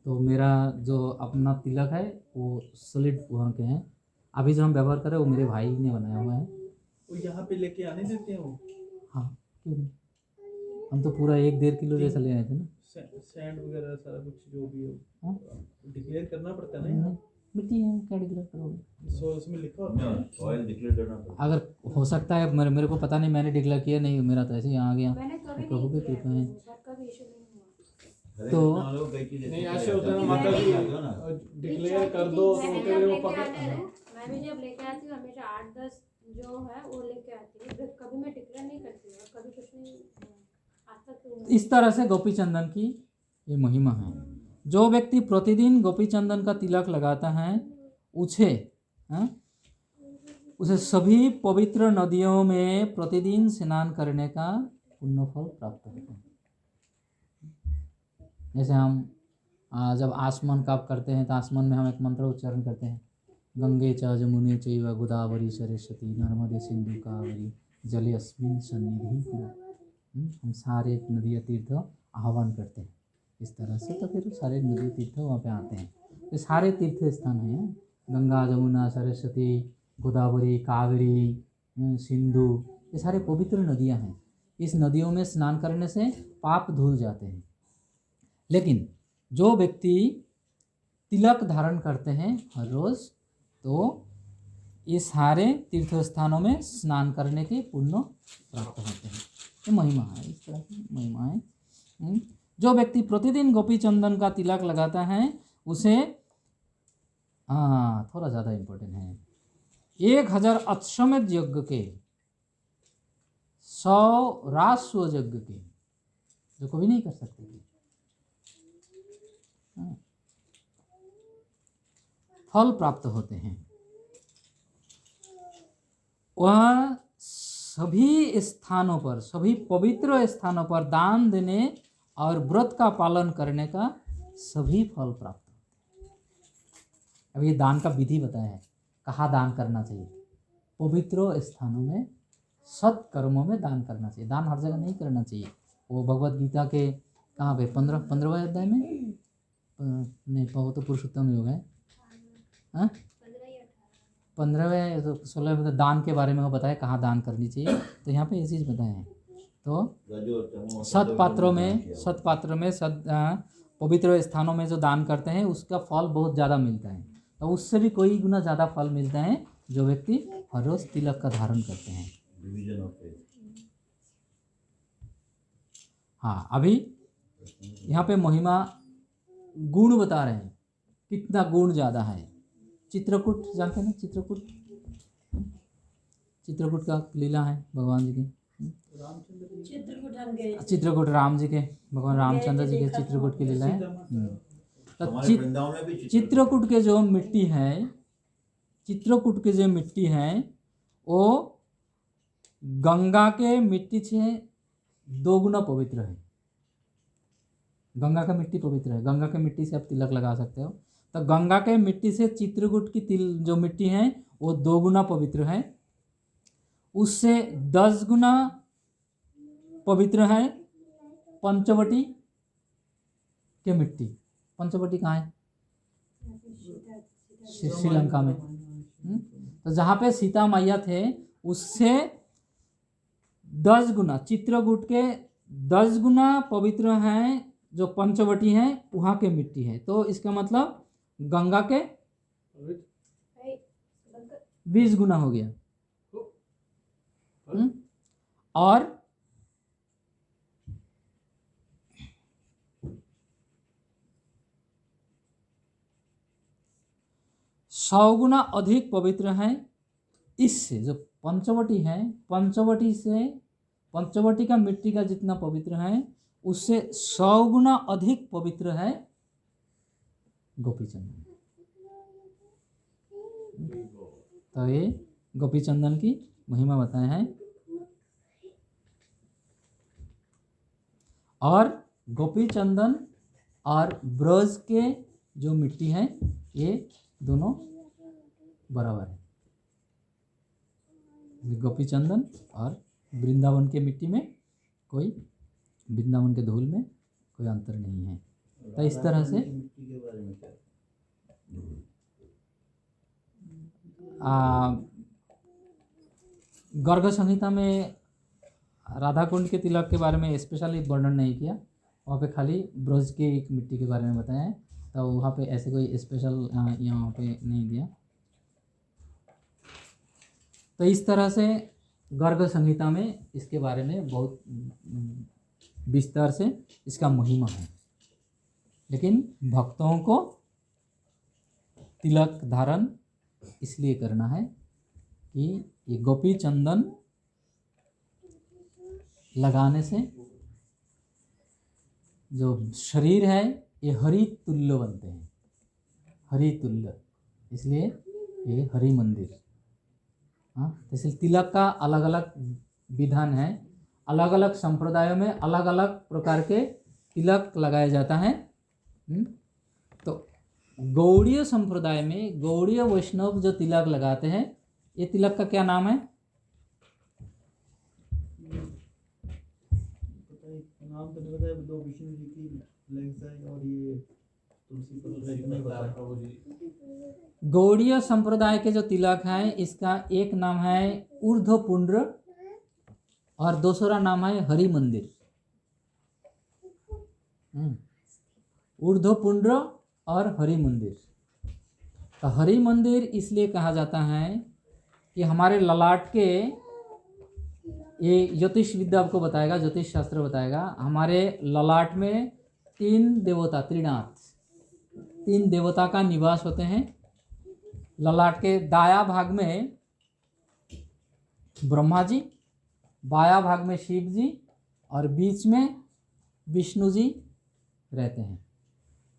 तो मेरा जो अपना तिलक है वो सॉलिड वहाँ के हैं। अभी जो हम व्यवहार कर रहे हैं वो मेरे भाई ने बनाया हुआ है। वो यहाँ पे लेके आने देते हैं वो? हाँ, क्यों नहीं, हम तो पूरा 1-1.5 किलो जैसा ले आए थे ना। सैंड वगैरह सारा कुछ जो भी हाँ? हो डिक्लेयर करना पड़ता है ना? नहीं, मिट्टी है, क्या डिक्लेयर करोगे? सो उसमें लिखा होता है ऑयल डिक्लेयर करना पड़ता अगर हो सकता है, मेरे को पता नहीं, मैंने डिक्लेयर किया नहीं, मेरा तो ऐसे ही आ गया। मैंने कभी प्रभु नहीं की किया, कृपा है। पर कभी इशू नहीं हुआ। है। तो- हरे कृष्णा लोग कई चीजें नहीं, ऐसे ऐसे होता है ना, करते हैं, माता जी आते हो ना। डिक्लेयर कर दो तो मैंने फिर जब वो लेके पकड़। आती हूँ, मैं भी जब लेके आती हूँ हमेशा 8-10 जो है वो लेके आती हूँ। कभी मैं डिक्लेयर नहीं करती हूँ और कभी कुछ नहीं हुआ। आज तक तो इस तरह से गोपी चंदन की ये महिमा है। जो व्यक्ति प्रतिदिन गोपी चंदन का तिलक लगाता है उसे सभी पवित्र नदियों में प्रतिदिन स्नान करने का पुण्य फल प्राप्त होता है। जैसे हम जब आसमन का करते हैं तो आसमन में हम एक मंत्र उच्चारण करते हैं, गंगे च जमुने चैव गोदावरी सरस्वती नर्मदे सिंधु कावेरी जलेऽस्मिन् सन्निधिं कुरु। हम सारे नदी तीर्थ आह्वान करते हैं इस तरह से, तो फिर सारे नदी तीर्थ वहाँ पे आते हैं। ये सारे तीर्थ स्थान हैं, गंगा जमुना सरस्वती गोदावरी कावेरी सिंधु, ये सारे पवित्र नदियाँ हैं। इस नदियों में स्नान करने से पाप धुल जाते हैं। लेकिन जो व्यक्ति तिलक धारण करते हैं हर रोज़, तो ये सारे तीर्थ स्थानों में स्नान करने के पुण्य प्राप्त होते हैं। ये महिमा है, इस तरह की महिमा है। जो व्यक्ति प्रतिदिन गोपी चंदन का तिलक लगाता है उसे थोड़ा ज़्यादा इम्पोर्टेंट है, 1000 अश्वमेध यज्ञ के 100 राजस्व यज्ञ के, जो कभी नहीं कर सकते, फल प्राप्त होते हैं। वह सभी स्थानों पर, सभी पवित्र स्थानों पर दान देने और व्रत का पालन करने का सभी फल प्राप्त होते हैं। अब ये दान का विधि बताया है, कहाँ दान करना चाहिए। पवित्र स्थानों में, सत्कर्मों में दान करना चाहिए। दान हर जगह नहीं करना चाहिए। वो भगवत गीता के कहाँ पे 15वें अध्याय में नहीं, वो तो पुरुषोत्तम योग है। हाँ, 15वें 16वें में दान के बारे में वो बताया कहाँ दान करनी चाहिए। तो यहाँ पे ये चीज़ बताए हैं। तो सत्पात्रों में पवित्र स्थानों में जो दान करते हैं उसका फल बहुत ज़्यादा मिलता है। तो उससे भी कई गुना ज़्यादा फल मिलता है जो व्यक्ति हर रोज़ तिलक का धारण करते हैं। हाँ, अभी यहाँ पे महिमा गुण बता रहे हैं, कितना गुण ज़्यादा है। चित्रकूट जानते हैं ना, चित्रकूट का लीला है भगवान जी की। चित्रकूट राम जी के, भगवान रामचंद्र जी के चित्रकूट की लीला है। तो चित्रकूट के जो मिट्टी है, चित्रकूट की जो मिट्टी है वो गंगा के मिट्टी से 2 गुना पवित्र है। गंगा का मिट्टी पवित्र है। गंगा के मिट्टी से आप तिलक लगा सकते हो। तो गंगा के मिट्टी से चित्रकूट की जो मिट्टी है वो 2 गुना पवित्र है। उससे 10 गुना पवित्र है पंचवटी के मिट्टी। पंचवटी कहाँ है? श्रीलंका में। तो जहाँ पे सीता मैया थे उससे 10 गुना, चित्रकूट के 10 गुना पवित्र हैं जो पंचवटी है, वहाँ के मिट्टी है। तो इसका मतलब गंगा के 20 गुना हो गया। और सौ गुना अधिक पवित्र है इससे, जो पंचवटी है, पंचवटी का मिट्टी का जितना पवित्र है उससे 100 गुना अधिक पवित्र है गोपी चंदन। तो ये गोपी चंदन की महिमा बताए हैं। और गोपी चंदन और ब्रज के जो मिट्टी है ये दोनों बराबर है। गोपी चंदन और वृंदावन के मिट्टी में कोई, वृंदावन के धूल में कोई अंतर नहीं है। तो इस तरह से गर्ग संहिता में राधा कुंड के तिलक के बारे में स्पेशली वर्णन नहीं किया। वहाँ पे खाली ब्रज के एक मिट्टी के बारे में बताया है। तो वहाँ पे ऐसे कोई स्पेशल यहाँ पे नहीं दिया। तो इस तरह से गर्ग संहिता में इसके बारे में बहुत विस्तार से इसका महिमा है। लेकिन भक्तों को तिलक धारण इसलिए करना है कि ये गोपी चंदन लगाने से जो शरीर है ये हरि तुल्य बनते हैं, हरि तुल्य। इसलिए ये हरि मंदिर। हाँ, इसलिए तिलक का अलग अलग विधान है। अलग अलग संप्रदायों में अलग अलग प्रकार के तिलक लगाया जाता है। तो गौड़ीय संप्रदाय में गौड़ीय वैष्णव जो तिलक लगाते हैं, ये तिलक का क्या नाम है? नाम तो नहीं बताया। 2 विष्णु जी की लेंस है और ये तुलसी प्रभु जी। गौड़ीय संप्रदाय के जो तिलक हैं इसका एक नाम है ऊर्ध्वपुंड्र और दूसरा नाम है हरि मंदिर। ऊर्ध्वपुंड्र और हरि मंदिर। तो हरि मंदिर इसलिए कहा जाता है कि हमारे ललाट के, ये ज्योतिष विद्या आपको बताएगा, ज्योतिष शास्त्र बताएगा, हमारे ललाट में 3 देवता, त्रिनाथ, 3 देवता का निवास होते हैं। ललाट के दाया भाग में ब्रह्मा जी, बाया भाग में शिव जी और बीच में विष्णु जी रहते हैं।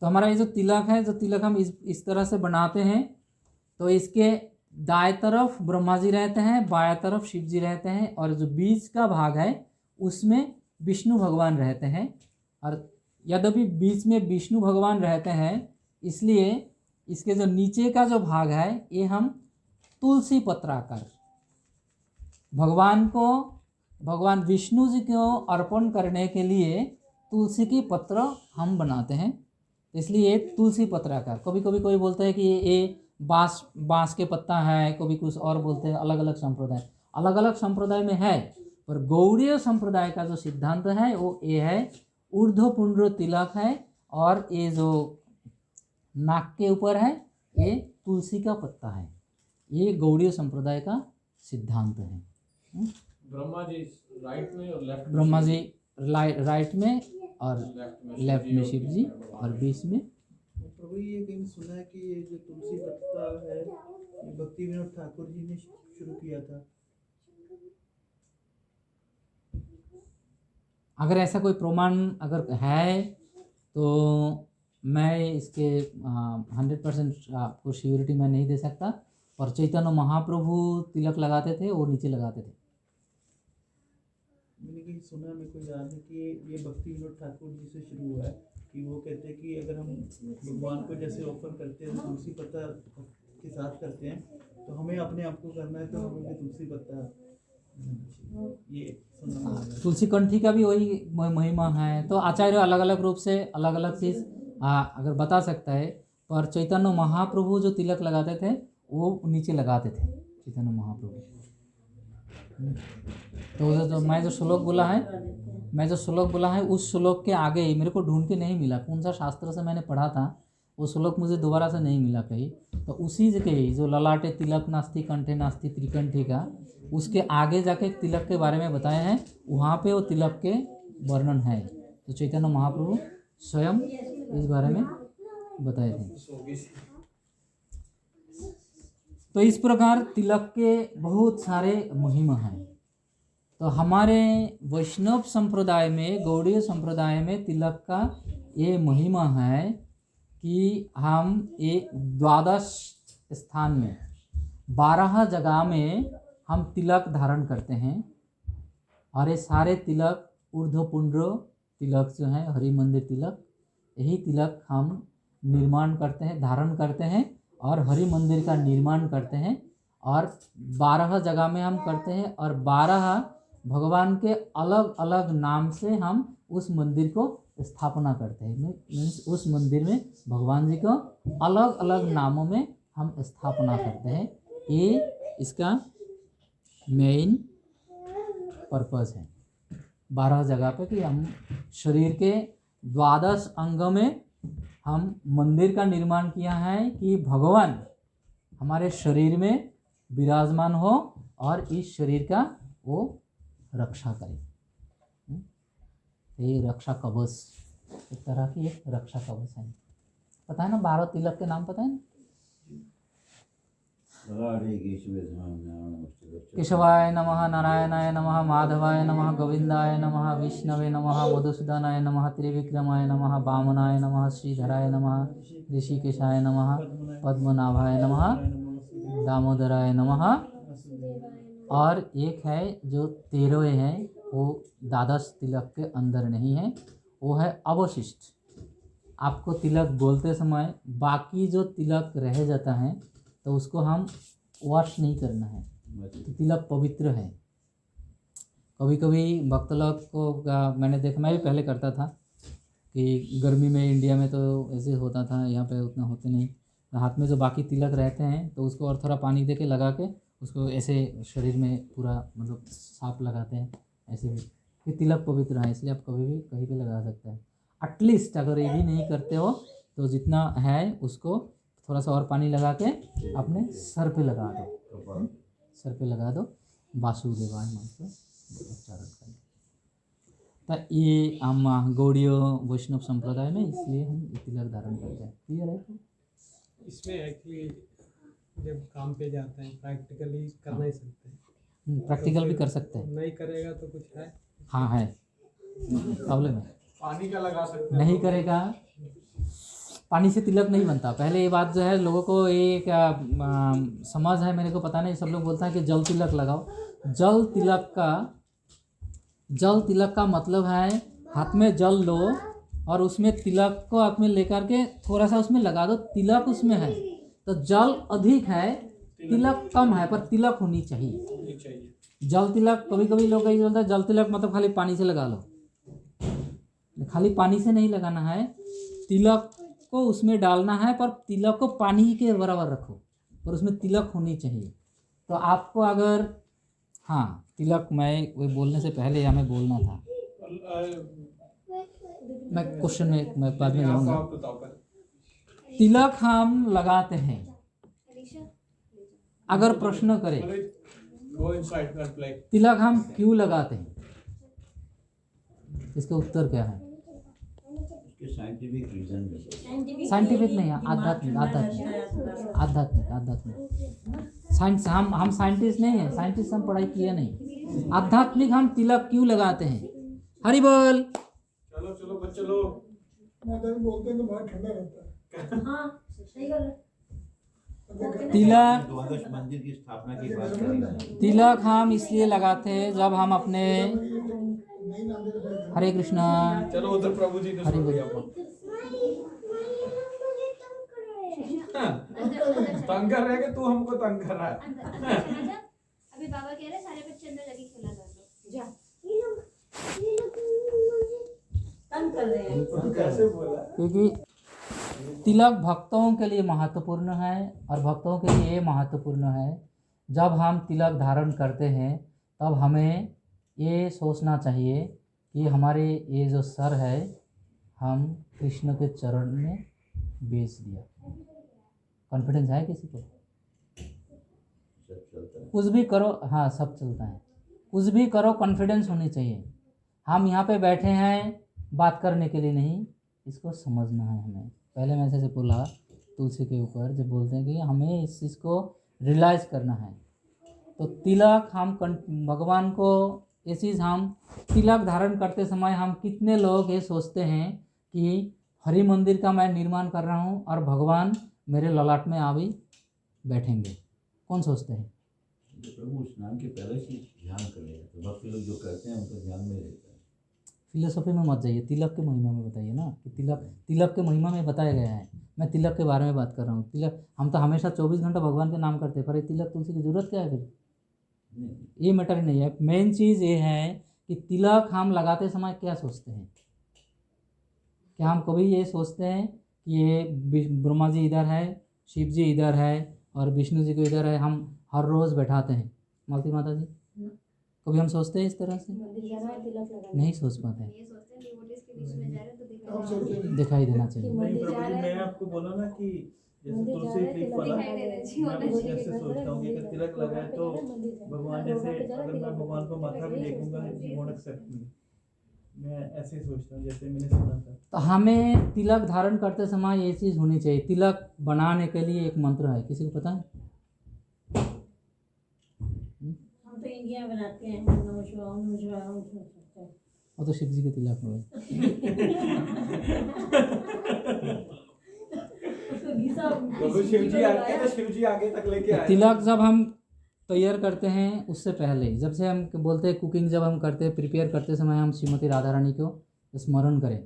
तो हमारा ये जो तिलक है, जो तिलक हम इस तरह से बनाते हैं, तो इसके दाएं तरफ ब्रह्मा जी रहते हैं, बाएं तरफ शिव जी रहते हैं, और जो बीच का भाग है उसमें विष्णु भगवान रहते हैं। और यद्यपि बीच में विष्णु भगवान रहते हैं, इसलिए इसके जो नीचे का जो भाग है ये हम तुलसी पत्राकार भगवान विष्णु जी को अर्पण करने के लिए तुलसी की पत्र हम बनाते हैं, इसलिए तुलसी पत्राकार। कभी कभी कोई बोलते हैं कि ये बांस के पत्ता है, कभी कुछ और बोलते हैं। अलग अलग संप्रदाय में है, पर गौड़ीय संप्रदाय का जो सिद्धांत है वो ये है, ऊर्ध्वपुंड्र तिलक है, और ये जो नाक के ऊपर है ये तुलसी का पत्ता है। ये गौड़ीय संप्रदाय का सिद्धांत है। ब्रह्मा जी राइट में और लेफ्ट में ब्रह्मा जी राइट में और लेफ्ट में शिव जी, और बीच में प्रभु ये कहीं सुना है कि ये जो तुलसी पत्ता है ये भक्ति विनोद ठाकुर जी ने शुरू किया था। अगर ऐसा कोई प्रमाण अगर है तो मैं इसके 100% आपको श्योरिटी मैं नहीं दे सकता, पर चैतन्य महाप्रभु तिलक लगाते थे, वो नीचे लगाते थे। मैंने कहीं सुना, मेरे को याद है कि ये भक्ति विनोद ठाकुर जी से शुरू हुआ है कि वो कहते हैं कि अगर हम भगवान को जैसे ऑफर करते हैं तुलसी पत्ता के साथ करते हैं, तो हमें अपने आप को करना है तो हमें तुलसी पत्ता ये सुना है। तुलसी कंठी का भी वही महिमा है। तो आचार्य अलग अलग रूप से अलग अलग चीज़ अगर बता सकता है, पर चैतन्य महाप्रभु जो तिलक लगाते थे वो नीचे लगाते थे चैतन्य महाप्रभु। तो जो मैं जो श्लोक बोला है उस श्लोक के आगे ही मेरे को ढूंढ के नहीं मिला, कौन सा शास्त्र से मैंने पढ़ा था वो श्लोक मुझे दोबारा से नहीं मिला कहीं। तो उसी जगह ही जो ललाटे तिलक नास्ति कंठे नास्ति त्रिकंठी का, उसके आगे जाके तिलक के बारे में बताया है, वहाँ पे वो तिलक के वर्णन है। तो चैतन्य महाप्रभु स्वयं इस बारे में बताए थे। तो इस प्रकार तिलक के बहुत सारे महिमा हैं। तो हमारे वैष्णव संप्रदाय में, गौड़ीय संप्रदाय में तिलक का ये महिमा है कि हम ये 12 स्थान में 12 जगह में हम तिलक धारण करते हैं, और ये सारे तिलक ऊर्ध्वपुंड्र तिलक जो है, हरि मंदिर तिलक, यही तिलक हम निर्माण करते हैं, धारण करते हैं और हरि मंदिर का निर्माण करते हैं। और 12 जगह में हम करते हैं, और 12 भगवान के अलग अलग नाम से हम उस मंदिर को स्थापना करते हैं। मीन्स उस मंदिर में भगवान जी को अलग अलग नामों में हम स्थापना करते हैं। ये इसका मेन पर्पस है 12 जगह पे, कि हम शरीर के 12 अंग में हम मंदिर का निर्माण किया है कि भगवान हमारे शरीर में विराजमान हो और इस शरीर का वो रक्षा करे। ये रक्षा कवच, एक तरह की एक रक्षा कवच है। पता है ना 12 तिलक के नाम पता है ना? केशवाय नमः, नारायणाय नमः, माधवाय नमः, गोविंदाय नमः, विष्णवे नमः, मधुसूदनाय नमः, त्रिविक्रमाय नमः, वामनाय नमः, श्रीधराय नमः, ऋषिकेशाय नमः, पद्मनाभाय नमः, दामोदराय नमः। और एक है जो 13वें है, वो 12 तिलक के अंदर नहीं है, वो है अवशिष्ट। आपको तिलक बोलते समय बाकी जो तिलक रह जाता है तो उसको हम वॉश नहीं करना है, तो तिलक पवित्र है। कभी कभी भक्त लोग को मैंने देखा, मैं भी पहले करता था कि गर्मी में इंडिया में तो ऐसे होता था, यहाँ पे उतना होते नहीं। हाथ में जो बाकी तिलक रहते हैं तो उसको और थोड़ा पानी दे के लगा के उसको ऐसे शरीर में पूरा मतलब साफ लगाते हैं ऐसे भी, कि तिलक पवित्र है, इसलिए आप कभी भी कहीं पे लगा सकते हैं। एटलीस्ट अगर ये भी नहीं करते हो तो जितना है उसको थोड़ा सा और पानी लगा के अपने सर पे लगा दो, सर पे लगा दो, वासुदेवाय मंत्र उच्चारण करें। तो ये हम गौड़ीय वैष्णव संप्रदाय में इसलिए हम तिलक धारण करते हैं। क्लियर है? इसमें एक्चुअली जब काम पे जाते हैं प्रैक्टिकली करना ही सकते हैं, प्रैक्टिकल भी कर सकते हैं। नहीं करेगा तो कुछ है? हाँ है, प्रॉब्लम है। पानी का लगा सकते हैं। नहीं करेगा पानी से तिलक नहीं बनता। पहले ये बात जो है लोगों को ये क्या समझ है, मेरे को पता नहीं, सब लोग बोलते हैं कि जल तिलक लगाओ। जल तिलक का मतलब है हाथ में जल लो और उसमें तिलक को हाथ में लेकर के थोड़ा सा उसमें लगा दो, तिलक उसमें है। तो जल अधिक है, तिलक कम है, पर तिलक होनी चाहिए। जल तिलक कभी कभी लोग यही बोलते हैं जल तिलक मतलब खाली पानी से लगा लो, खाली पानी से नहीं लगाना है, तिलक को उसमें डालना है, पर तिलक को पानी के बराबर रखो, पर उसमें तिलक होनी चाहिए। तो आपको अगर हाँ तिलक, मैं वो बोलने से पहले हमें बोलना था, मैं क्वेश्चन में मैं बाद में जाऊँगा। तिलक हम लगाते हैं, अगर प्रश्न करें तिलक हम क्यों लगाते हैं, इसका उत्तर क्या है? साइंटिफिक रीजन में, साइंटिफिक नहीं है, आध्यात्मिक। साइंस, हम साइंटिस्ट नहीं है, साइंटिस्ट हम पढ़ाई किए नहीं। आध्यात्मिक हम तिलक क्यों लगाते हैं? हरि बोल। चलो चलो बच्चे लोग, माता जी बोलते हैं तो बहुत ठंडा रहता है। हाँ सही गल है। तिलक, द्वादश मंदिर की स्थापना की बात करेंगे। तिलक हम इसलिए लगाते हैं जब हम अपने, नहीं नाम देते हैं। हरे कृष्णा, चलो उधर प्रभु जी ने हरि सुन बोल। लिया। तंग कर रहे हैं कि तू हमको तंग कर रहा है? अभी बाबा कह रहे हैं सारे बच्चे अंदर लगे खेला कर लो जा। तंग कर रहे हैं। तू कैसे बोला? क्योंकि तिलक भक्तों के लिए महत्वपूर्ण है, और भक्तों के लिए ये महत्वपूर्ण है जब हम तिलक धारण करते हैं तब हमें ये सोचना चाहिए कि हमारे ये जो सर है हम कृष्ण के चरण में बेच दिया। कॉन्फिडेंस है किसी को? सब चलता है। कुछ भी करो, हाँ सब चलता है, कुछ भी करो कॉन्फिडेंस होनी चाहिए। हम यहाँ पे बैठे हैं बात करने के लिए नहीं, इसको समझना है हमें। पहले मैं जैसे बोला तुलसी के ऊपर जब बोलते हैं कि हमें इस चीज़ को रियलाइज़ करना है, तो तिलक हम भगवान को, ये चीज़ हम तिलक धारण करते समय हम कितने लोग ये सोचते हैं कि हरि मंदिर का मैं निर्माण कर रहा हूँ और भगवान मेरे ललाट में आ भी बैठेंगे, कौन सोचते हैं? प्रभु स्नान के पहले से ध्यान कर लेगा, तो भक्त लोग जो करते हैं उनका ध्यान में रहता है। फिलोसफी में मत जाइए, तिलक के महिमा में बताइए ना, कि तिलक के महिमा में बताया गया है। मैं तिलक के बारे में बात कर रहा हूँ। तिलक हम तो हमेशा 24 घंटा भगवान के नाम करते हैं, पर ये तिलक तुलसी की जरूरत क्या है फिर? ये मैटर ही नहीं है। मेन चीज़ ये है कि तिलक हम लगाते समय क्या सोचते हैं। क्या हम कभी ये सोचते हैं कि ये ब्रह्मा जी इधर है, शिव जी इधर है और विष्णु जी को इधर है, हम हर रोज़ बैठाते हैं मालती माता जी? कभी हम सोचते हैं इस तरह से? नहीं सोच पाते हैं। दिखाई देना चाहिए। नहीं प्रभु जी, मैं आपको बोला ना कि जैसे तुलसी क्लिप वाला, मैं जैसे सोचता हूँ कि अगर तिलक लगाए तो भगवान, जैसे अगर मैं भगवान को माथा भी देखूंगा ही वोंट एक्सेप्ट मी, मैं ऐसे ही सोचता हूँ जैसे मैंने सुना था। तो हमें तिलक धारण करते समय ये चीज़ होनी चाहिए। तिलक बनाने के लिए एक मंत्र है, किसी को पता है? हम तो इंडिया में बनाते हैं, नमः शिवाय, ओम नमः शिवाय, ओम नमः शिवाय। वो तो शिव जी के तिलक में है। प्रभु शिव जी आते हैं तो शिव जी आगे तक लेके आए। तिलक जब हम तैयार करते हैं उससे पहले, जब से हम बोलते हैं कुकिंग जब हम करते हैं, प्रिपेयर करते समय हम श्रीमती राधा रानी को स्मरण करें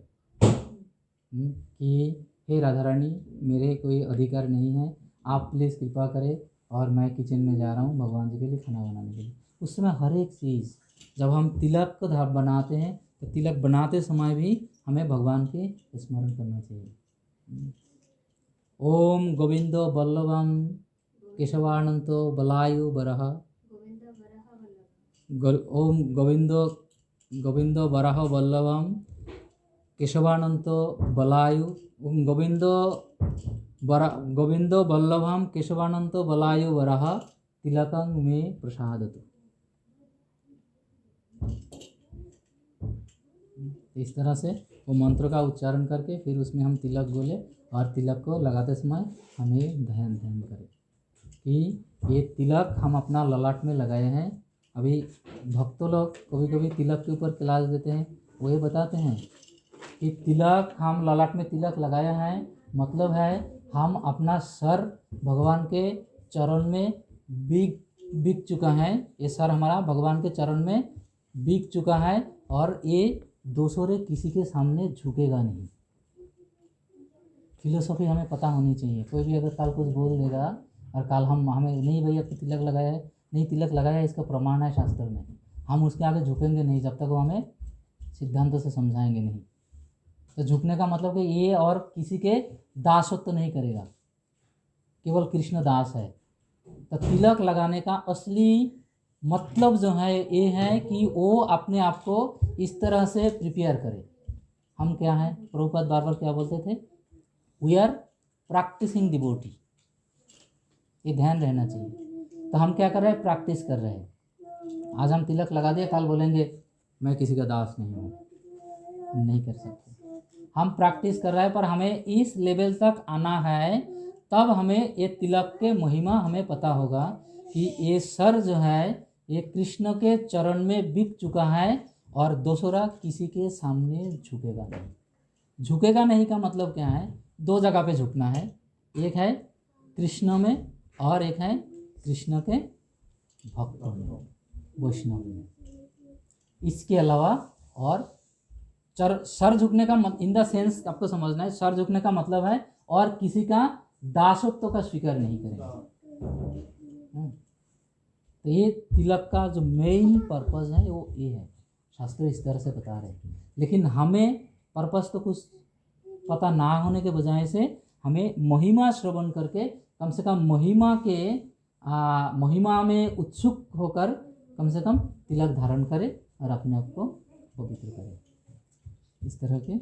कि हे राधा रानी, मेरे कोई अधिकार नहीं है, आप प्लीज़ कृपा करें और मैं किचन में जा रहा हूँ भगवान जी के लिए खाना बनाने के लिए। उस समय हर एक चीज़, जब हम तिलक को बनाते हैं तो तिलक बनाते समय भी हमें भगवान के स्मरण करना चाहिए। ओम गोविंदो वल्लभम केशवानंतो बलायु बरह, ओम गोविंदो बराह वल्लभम केशवानंतो बलायु, ओम गोविंदो वल्लभम केशवानंतो बलायु बरह तिलकं मे प्रसादतु। इस तरह से वो मंत्र का उच्चारण करके फिर उसमें हम तिलक बोले, और तिलक को लगाते समय हमें ध्यान करें कि ये तिलक हम अपना ललाट में लगाए हैं। अभी भक्तों लोग कभी कभी तिलक के ऊपर क्लास देते हैं, वो ये बताते हैं कि तिलक हम ललाट में तिलक लगाया है मतलब है हम अपना सर भगवान के चरण में बिक चुका है। ये सर हमारा भगवान के चरण में बिक चुका है और ये दूसरे किसी के सामने झुकेगा नहीं। फिलोसॉफी हमें पता होनी चाहिए। कोई भी अगर कल कुछ बोल देगा और कल हमें नहीं भैया तिलक लगाया है, नहीं तिलक लगाया है, इसका प्रमाण है शास्त्र में, हम उसके आगे झुकेंगे नहीं जब तक वो हमें सिद्धांतों से समझाएंगे नहीं। तो झुकने का मतलब कि ये और किसी के दासत्व नहीं करेगा, केवल कृष्ण दास है। तो तिलक लगाने का असली मतलब जो है ये है कि वो अपने आप को इस तरह से प्रिपेयर करे। हम क्या हैं, प्रभुपाद बार बार क्या बोलते थे, वी आर प्रैक्टिसिंग डिवोटी। ये ध्यान रहना चाहिए। तो हम क्या कर रहे हैं, प्रैक्टिस कर रहे हैं। आज हम तिलक लगा दिए, कल बोलेंगे मैं किसी का दास नहीं हूँ, नहीं कर सकते। हम प्रैक्टिस कर रहे हैं, पर हमें इस लेवल तक आना है, तब हमें ये तिलक के महिमा हमें पता होगा कि ये सर जो है ये कृष्ण के चरण में बिक चुका है और दूसरा किसी के सामने झुकेगा नहीं। झुकेगा नहीं का मतलब क्या है, दो जगह पे झुकना है, एक है कृष्ण में और एक है कृष्ण के भक्तों में, वैष्णव में। इसके अलावा और सर झुकने का इन द सेंस आपको समझना है, सर झुकने का मतलब है और किसी का दासत्व का स्वीकार नहीं करेगा। तो ये तिलक का जो मेन पर्पस है वो ये है, शास्त्र इस तरह से बता रहे हैं। लेकिन हमें पर्पस तो कुछ पता ना होने के बजाय से हमें महिमा श्रवण करके कम से कम महिमा में उत्सुक होकर कम से कम तिलक धारण करें और अपने आप को पवित्र करें। इस तरह के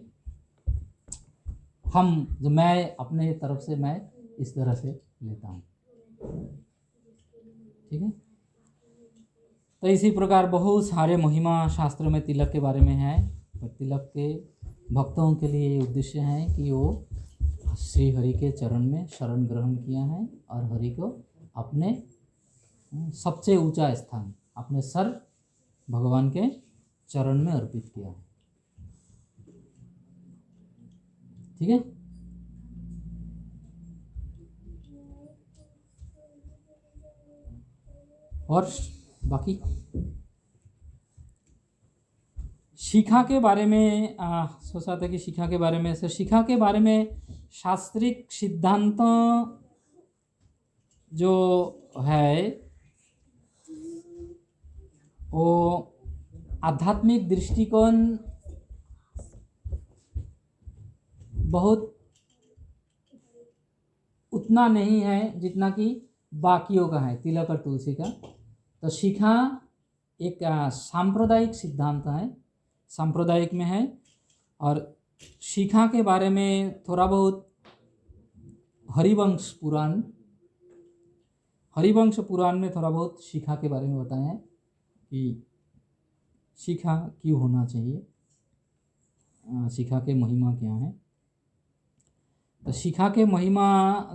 मैं अपने तरफ से मैं इस तरह से लेता हूँ। ठीक है। तो इसी प्रकार बहुत सारे महिमा शास्त्र में तिलक के बारे में है। और तिलक के भक्तों के लिए उद्देश्य है कि वो श्री हरि के चरण में शरण ग्रहण किया है और हरि को अपने सबसे ऊंचा स्थान, अपने सर भगवान के चरण में अर्पित किया है। ठीक है। और बाकी शिखा के बारे में सोचा था कि शिखा के बारे में शिखा के बारे में शास्त्रिक सिद्धांत जो है वो आध्यात्मिक दृष्टिकोण बहुत उतना नहीं है जितना कि बाकियों का है, तिलक और तुलसी का। तो शिखा एक सांप्रदायिक सिद्धांत है, सांप्रदायिक में है। और शिखा के बारे में थोड़ा बहुत हरिवंश पुराण में थोड़ा बहुत शिखा के बारे में बताया है कि शिखा क्यों होना चाहिए, शिखा के महिमा क्या है। तो शिखा के महिमा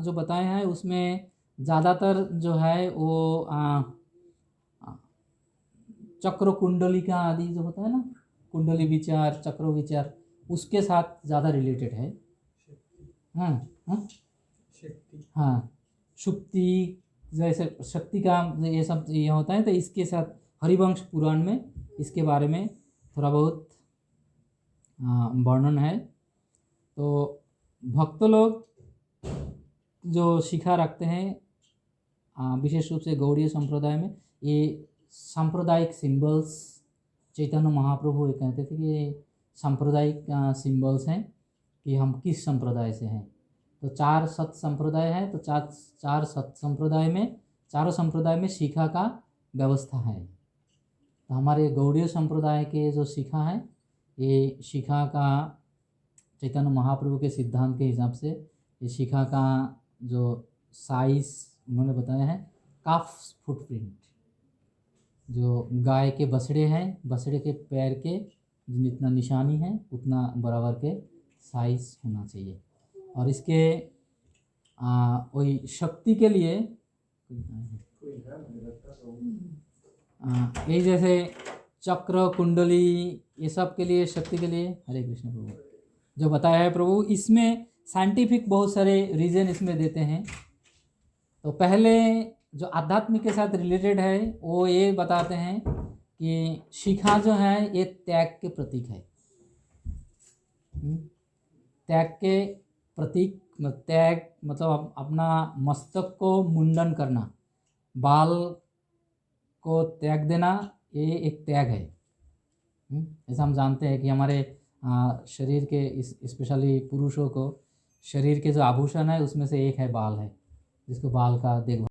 जो बताया है उसमें ज़्यादातर जो है वो चक्र कुंडलिका आदि जो होता है ना, कुंडली विचार, चक्र विचार, उसके साथ ज़्यादा रिलेटेड है। हाँ, शुक्ति जैसे शक्ति का ये सब ये होता है। तो इसके साथ हरिवंश पुराण में इसके बारे में थोड़ा बहुत वर्णन है। तो भक्त लोग जो शिखा रखते हैं विशेष रूप से गौड़ीय संप्रदाय में, ये सांप्रदायिक सिंबल्स, चैतन्य महाप्रभु ये कहते थे कि ये सांप्रदायिक सिंबल्स हैं कि हम किस संप्रदाय से हैं। तो 4 सत संप्रदाय है, तो चार सत संप्रदाय में, चारों संप्रदाय में शिखा का व्यवस्था है। तो हमारे गौड़ीय संप्रदाय के जो शिखा है, ये शिखा का चैतन्य महाप्रभु के सिद्धांत के हिसाब से ये शिखा का जो साइज उन्होंने बताया है, काफ फुटप्रिंट, जो गाय के बछड़े हैं, बछड़े के पैर के जितना निशानी है उतना बराबर के साइज होना चाहिए। और इसके वही शक्ति के लिए यही जैसे चक्र कुंडली ये सब के लिए, शक्ति के लिए हरे कृष्ण प्रभु जो बताया है प्रभु, इसमें साइंटिफिक बहुत सारे रीज़न इसमें देते हैं। तो पहले जो आध्यात्मिक के साथ रिलेटेड है वो ये बताते हैं कि शिखा जो है ये त्याग के प्रतीक है। त्याग के प्रतीक, त्याग मतलब अपना मस्तक को मुंडन करना, बाल को त्याग देना, ये एक त्याग है। ऐसा हम जानते हैं कि हमारे शरीर के स्पेशली पुरुषों को शरीर के जो आभूषण है उसमें से एक है बाल है, जिसको बाल का देखभाल